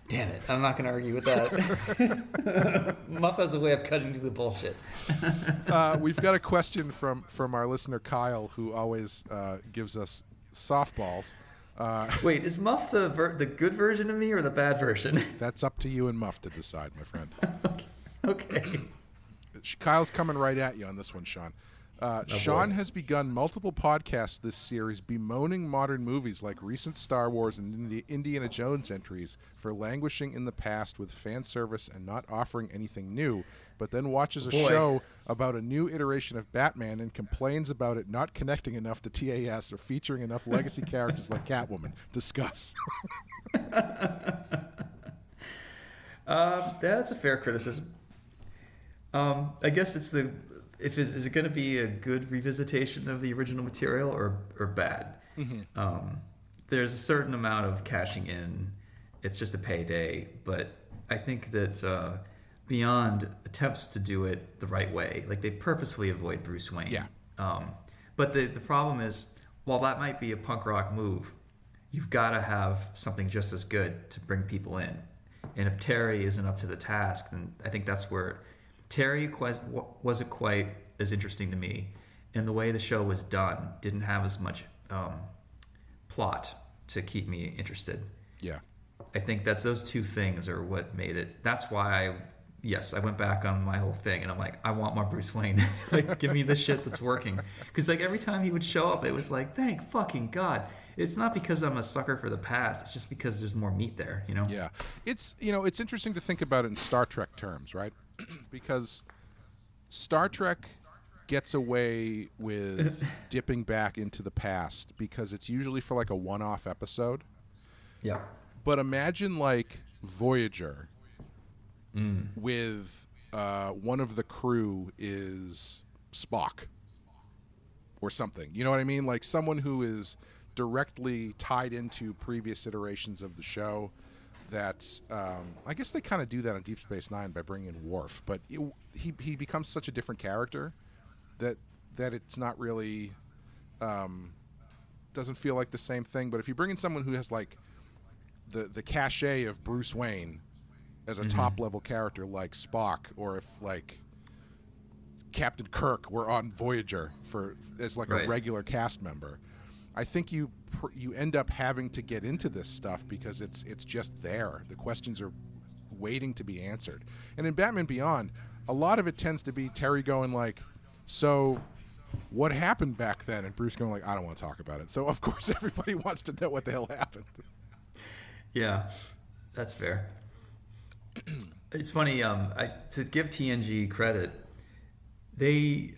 Damn it. I'm not going to argue with that. Muff has a way of cutting through the bullshit.
We've got a question from our listener, Kyle, who always gives us softballs.
Wait, is Muff the good version of me or the bad version?
That's up to you and Muff to decide, my friend.
Okay.
Kyle's coming right at you on this one, Sean. Sean has begun multiple podcasts this series bemoaning modern movies like recent Star Wars and Indiana Jones entries for languishing in the past with fan service and not offering anything new, but then watches a show about a new iteration of Batman and complains about it not connecting enough to TAS or featuring enough legacy characters like Catwoman. Discuss.
That's a fair criticism. I guess is it going to be a good revisitation of the original material or bad? Mm-hmm. There's a certain amount of cashing in. It's just a payday, but I think that Beyond attempts to do it the right way. Like, they purposefully avoid Bruce Wayne.
Yeah.
But the problem is, while that might be a punk rock move, you've got to have something just as good to bring people in. And if Terry isn't up to the task, then I think that's where Terry wasn't quite as interesting to me, and the way the show was done didn't have as much plot to keep me interested.
Yeah.
I think that's those two things are what made it. That's why I went back on my whole thing and I'm like, I want more Bruce Wayne. Like, give me the shit that's working. Because like every time he would show up, it was like, thank fucking God. It's not because I'm a sucker for the past. It's just because there's more meat there, you know?
Yeah. It's, it's interesting to think about it in Star Trek terms, right? Because Star Trek gets away with dipping back into the past because it's usually for like a one-off episode.
Yeah.
But imagine like Voyager with one of the crew is Spock or something. You know what I mean? Like someone who is directly tied into previous iterations of the show. That's I guess they kind of do that on Deep Space Nine by bringing in Worf, but he becomes such a different character that it's not really doesn't feel like the same thing. But if you bring in someone who has like the cachet of Bruce Wayne as a top level character like Spock, or if like Captain Kirk were on Voyager as like a regular cast member, I think you end up having to get into this stuff because it's just there. The questions are waiting to be answered. And in Batman Beyond, a lot of it tends to be Terry going like, so what happened back then? And Bruce going like, I don't want to talk about it. So of course everybody wants to know what the hell happened.
Yeah, that's fair. It's funny, to give TNG credit, they,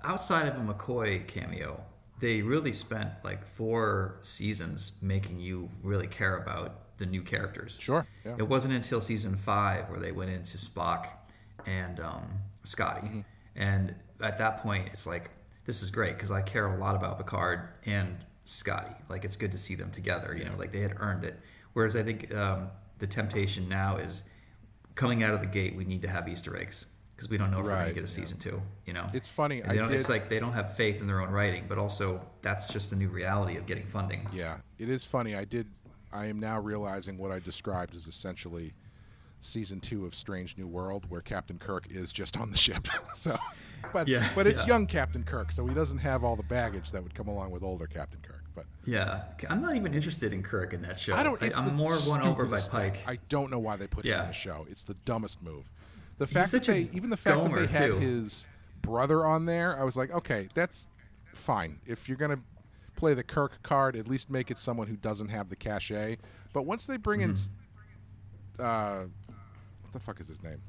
outside of a McCoy cameo, they really spent like 4 seasons making you really care about the new characters.
Sure. Yeah.
It wasn't until season 5 where they went into Spock and Scotty. And at that point, it's like, this is great because I care a lot about Picard and Scotty. Like, it's good to see them together, you know, like they had earned it. Whereas I think the temptation now is coming out of the gate, we need to have Easter eggs because we don't know if we're going to get a season 2, you know?
It's funny.
It's like they don't have faith in their own writing, but also that's just the new reality of getting funding.
Yeah, it is funny. I am now realizing what I described as essentially season 2 of Strange New World, where Captain Kirk is just on the ship. But it's young Captain Kirk, so he doesn't have all the baggage that would come along with older Captain Kirk. But
yeah, I'm not even interested in Kirk in that show.
I'm
more won over by Pike.
I don't know why they put him in the show. It's the dumbest move. The
He's
fact
such
that
a
even the fact that they had
too.
his brother on there, I was like, okay, that's fine. If you're gonna play the Kirk card, at least make it someone who doesn't have the cachet. But once they bring in, what the fuck is his name?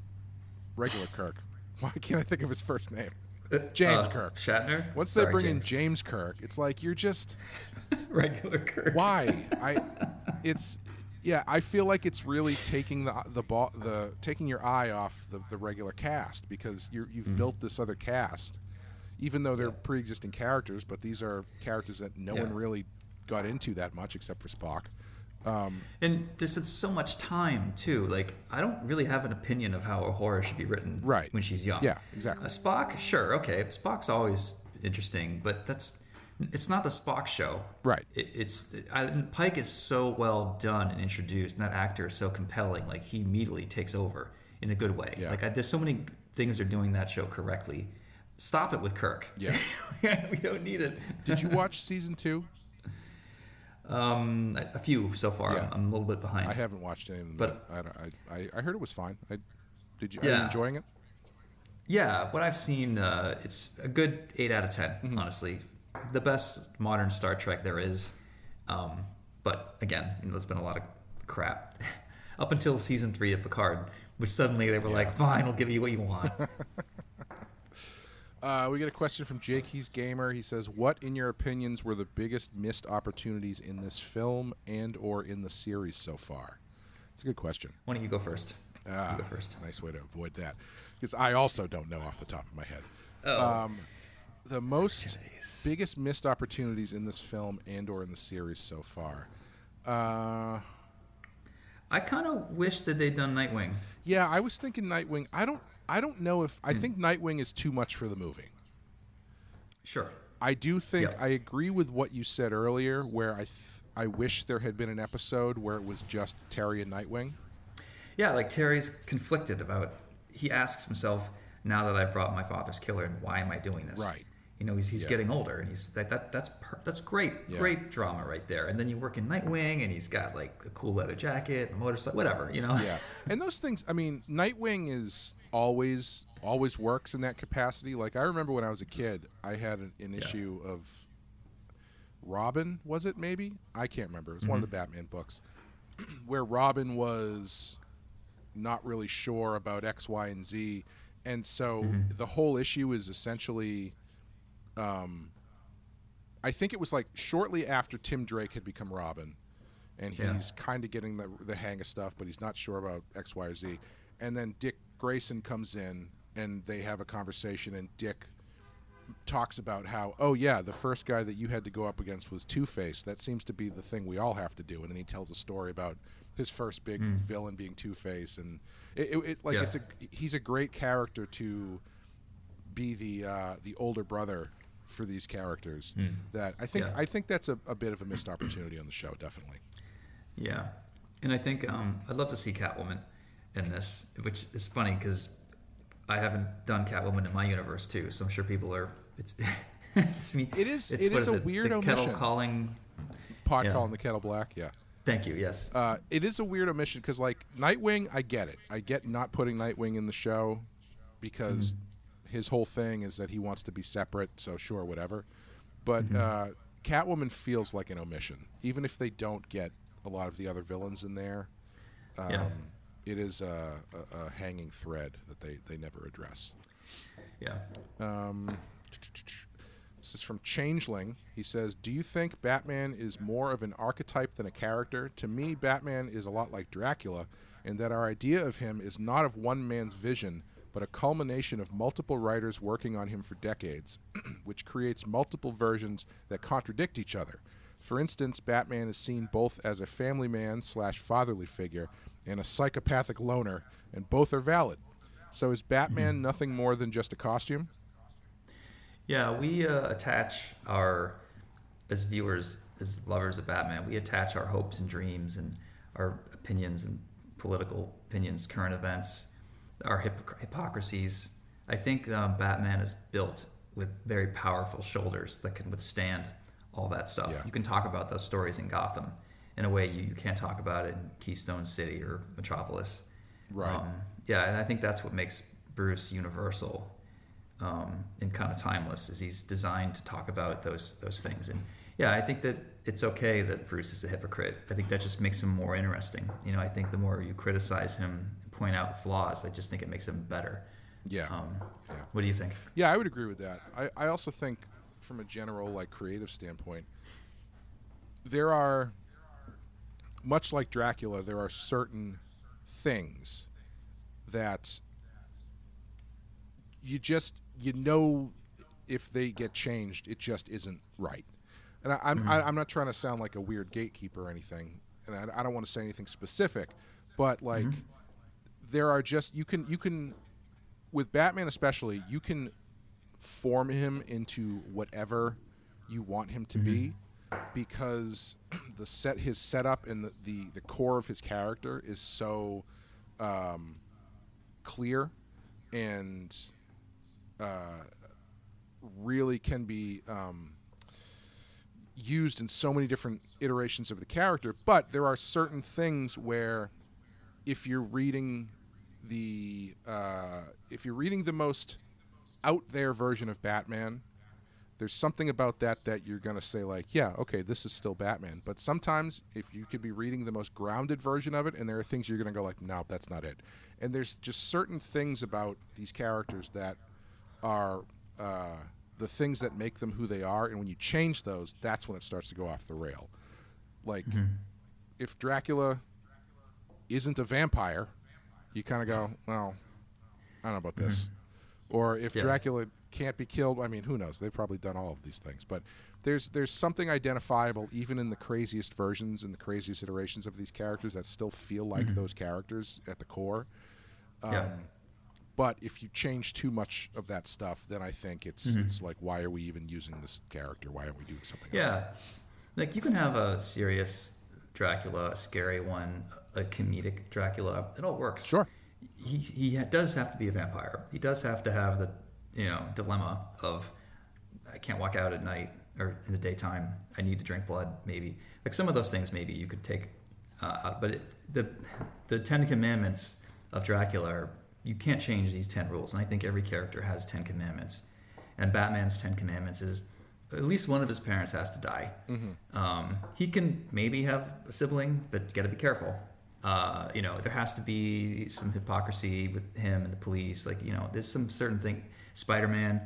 Regular Kirk. Why can't I think of his first name? James Kirk.
Shatner?
Once they bring in James Kirk, it's like you're just
regular Kirk.
Why? I feel like it's really taking taking your eye off the regular cast because you've built this other cast, even though they're pre-existing characters, but these are characters that no one really got into that much except for Spock.
And there's been so much time too. Like, I don't really have an opinion of how Uhura should be written when she's young.
Yeah, exactly.
Spock, sure, okay. Spock's always interesting, but it's not the Spock show.
Right.
Pike is so well done and introduced, and that actor is so compelling. Like, he immediately takes over in a good way. Yeah. Like, there's so many things they're doing that show correctly. Stop it with Kirk. Yeah. We don't need it.
Did you watch season 2?
A few so far.
Yeah.
I'm a little bit behind.
I haven't watched any of them,
but
I heard it was fine. Are you enjoying it?
Yeah, what I've seen, it's a good 8 out of 10. Honestly, the best modern Star Trek there is. But again, there's been a lot of crap up until season 3 of Picard, which suddenly they were like, "Fine, we'll give you what you want."
We get a question from Jake. He's Gamer. He says, what, in your opinions, were the biggest missed opportunities in this film and or in the series so far? It's a good question.
Why don't you go first? You go first.
Nice way to avoid that. Because I also don't know off the top of my head. The biggest missed opportunities in this film and or in the series so far.
I kind of wish that they'd done Nightwing.
Yeah, I was thinking Nightwing. I don't know if I think Nightwing is too much for the movie.
Sure.
I do think I agree with what you said earlier, where I wish there had been an episode where it was just Terry and Nightwing.
Yeah, like Terry's conflicted about. He asks himself, now that I've brought my father's killer, and why am I doing this?
Right.
He's getting older, and he's that's great drama right there. And then you work in Nightwing, and he's got like a cool leather jacket, a motorcycle, whatever.
Yeah, and those things. I mean, Nightwing is always works in that capacity. Like I remember when I was a kid, I had an issue of Robin. Was it maybe? I can't remember. It was one of the Batman books where Robin was not really sure about X, Y, and Z, and so the whole issue is essentially. I think it was like shortly after Tim Drake had become Robin, and he's kind of getting the hang of stuff, but he's not sure about X, Y, or Z. And then Dick Grayson comes in, and they have a conversation, and Dick talks about how, oh yeah, the first guy that you had to go up against was Two-Face. That seems to be the thing we all have to do. And then he tells a story about his first big villain being Two-Face, and he's a great character to be the older brother for these characters. That I think that's a bit of a missed opportunity on the show, definitely.
Yeah, and I think I'd love to see Catwoman in this, which is funny because I haven't done Catwoman in my universe too, so I'm sure people are. It's me.
It is a weird omission.
Kettle calling.
Pot calling the kettle black. Yeah.
Thank you. Yes.
It is a weird omission because like Nightwing, I get it. I get not putting Nightwing in the show because. His whole thing is that he wants to be separate, so sure, whatever. But Catwoman feels like an omission, even if they don't get a lot of the other villains in there. It is a hanging thread that they never address.
Yeah.
This is from Changeling. He says, do you think Batman is more of an archetype than a character? To me, Batman is a lot like Dracula, in that our idea of him is not of one man's vision, but a culmination of multiple writers working on him for decades, which creates multiple versions that contradict each other. For instance, Batman is seen both as a family man / fatherly figure and a psychopathic loner, and both are valid. So is Batman nothing more than just a costume?
Yeah, we attach as viewers, as lovers of Batman, we attach our hopes and dreams and our opinions and political opinions, current events, our hypocrisies. I think Batman is built with very powerful shoulders that can withstand all that stuff. Yeah. You can talk about those stories in Gotham in a way you can't talk about it in Keystone City or Metropolis.
Right.
And I think that's what makes Bruce universal and kind of timeless, is he's designed to talk about those things. And yeah, I think that it's okay that Bruce is a hypocrite. I think that just makes him more interesting. I think the more you criticize him, point out flaws, I just think it makes him better.
Yeah.
What do you think?
Yeah, I would agree with that. I also think from a general creative standpoint, there are, much like Dracula, there are certain things that if they get changed, it just isn't right. And I'm not trying to sound like a weird gatekeeper or anything, and I don't want to say anything specific, but there are just you can with Batman especially, you can form him into whatever you want him to be, because his setup and the core of his character is so clear and really can be used in so many different iterations of the character. But there are certain things where if you're reading the most out there version of Batman, there's something about that you're going to say yeah, okay, this is still Batman. But sometimes if you could be reading the most grounded version of it, and there are things you're going to go no, that's not it. And there's just certain things about these characters that are the things that make them who they are, and when you change those, that's when it starts to go off the rail. If Dracula isn't a vampire, you kind of go, well, I don't know about this. Or if Dracula can't be killed, I mean, who knows? They've probably done all of these things. But there's something identifiable even in the craziest versions and the craziest iterations of these characters that still feel like those characters at the core. But if you change too much of that stuff, then I think it's why are we even using this character? Why aren't we doing something else?
Yeah. You can have a serious Dracula, a scary one, a comedic Dracula. It all works.
Sure.
He does have to be a vampire. He does have to have the dilemma of I can't walk out at night or in the daytime. I need to drink blood, maybe. Like some of those things maybe you could take out. But the 10 Commandments of Dracula are, you can't change these 10 rules. And I think every character has 10 commandments. And Batman's 10 commandments is at least one of his parents has to die. He can maybe have a sibling, but you got to be careful. There has to be some hypocrisy with him and the police. Like, there's some certain thing. Spider-Man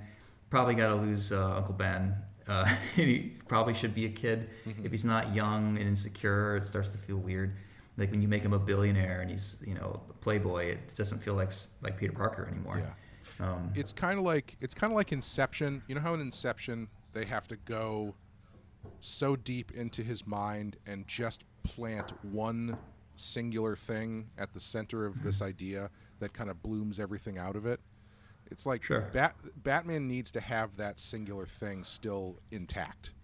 probably got to lose Uncle Ben. He probably should be a kid. If he's not young and insecure, it starts to feel weird. Like when you make him a billionaire and he's, a playboy, it doesn't feel like Peter Parker anymore.
Yeah. It's kind of like Inception. You know how in Inception they have to go so deep into his mind and just plant one singular thing at the center of this idea that kind of blooms everything out of it. It's like Batman needs to have that singular thing still intact,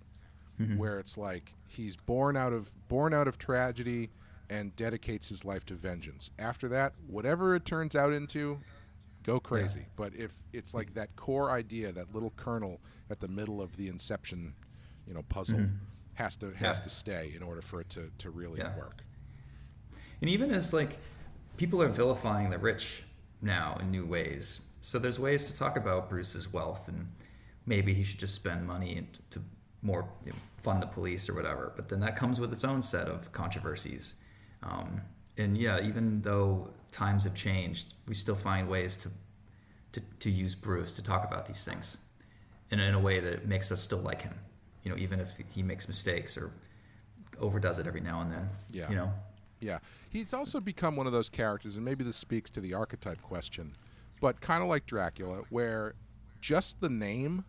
where it's like he's born out of tragedy and dedicates his life to vengeance. After that, whatever it turns out into, go crazy. Yeah. But if it's like that core idea, that little kernel at the middle of the Inception, puzzle, has to stay in order for it to really work.
And even as like people are vilifying the rich now in new ways, so there's ways to talk about Bruce's wealth and maybe he should just spend money to more fund the police or whatever. But then that comes with its own set of controversies. And even though times have changed, we still find ways to use Bruce to talk about these things in a way that makes us still like him. Even if he makes mistakes or overdoes it every now and then.
Yeah. Yeah. He's also become one of those characters, and maybe this speaks to the archetype question, but kind of like Dracula, where just the name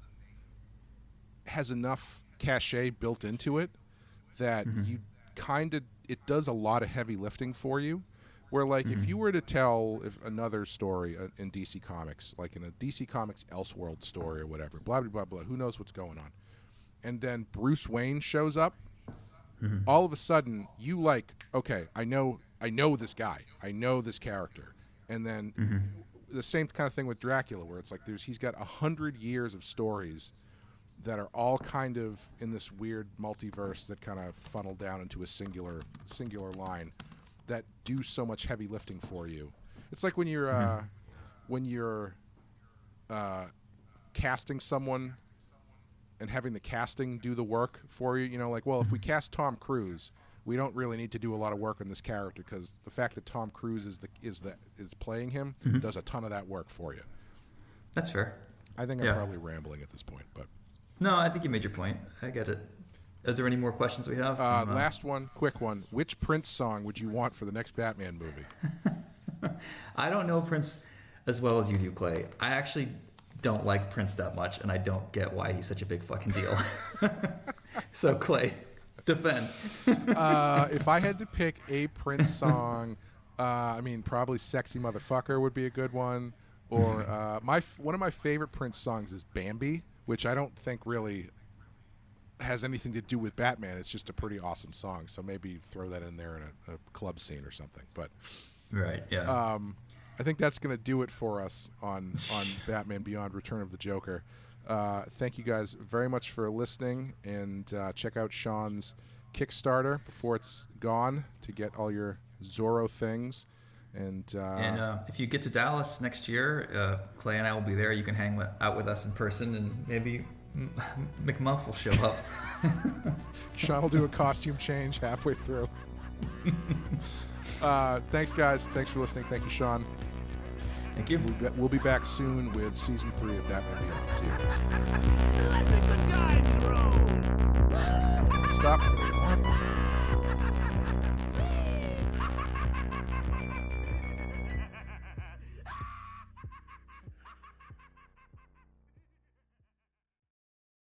has enough cachet built into it that you it does a lot of heavy lifting for you. Where like if you were to tell another story in DC Comics, like in a DC Comics Elseworld story or whatever, blah, blah, blah, blah, who knows what's going on, and then Bruce Wayne shows up, all of a sudden you like, okay, I know this guy, I know this character. And then the same kind of thing with Dracula, where it's like he's got 100 years of stories that are all kind of in this weird multiverse that kind of funnel down into a singular line that do so much heavy lifting for you. It's like when you're casting someone and having the casting do the work for you. If we cast Tom Cruise, we don't really need to do a lot of work on this character because the fact that Tom Cruise is playing him does a ton of that work for you.
That's fair.
I think I'm probably rambling at this point, but
no, I think you made your point. I get it. Is there any more questions we have?
Last one, quick one. Which Prince song would you want for the next Batman movie?
I don't know Prince as well as you do, Clay. I actually don't like Prince that much, and I don't get why he's such a big fucking deal. So, Clay, defend.
If I had to pick a Prince song, probably Sexy Motherfucker would be a good one. Or one of my favorite Prince songs is Bambi, which I don't think really has anything to do with Batman. It's just a pretty awesome song. So maybe throw that in there in a club scene or something. But
right, yeah.
I think that's going to do it for us on Batman Beyond: Return of the Joker. Thank you guys very much for listening, and check out Sean's Kickstarter before it's gone to get all your Zorro things. And
if you get to Dallas next year, Clay and I will be there. You can hang out with us in person, and maybe McMuff will show up.
Sean will do a costume change halfway through. Thanks, guys. Thanks for listening. Thank you, Sean.
Thank you.
We'll be back soon with Season 3 of Batman Beyond. See you guys.
Let the good times roll.
Stop.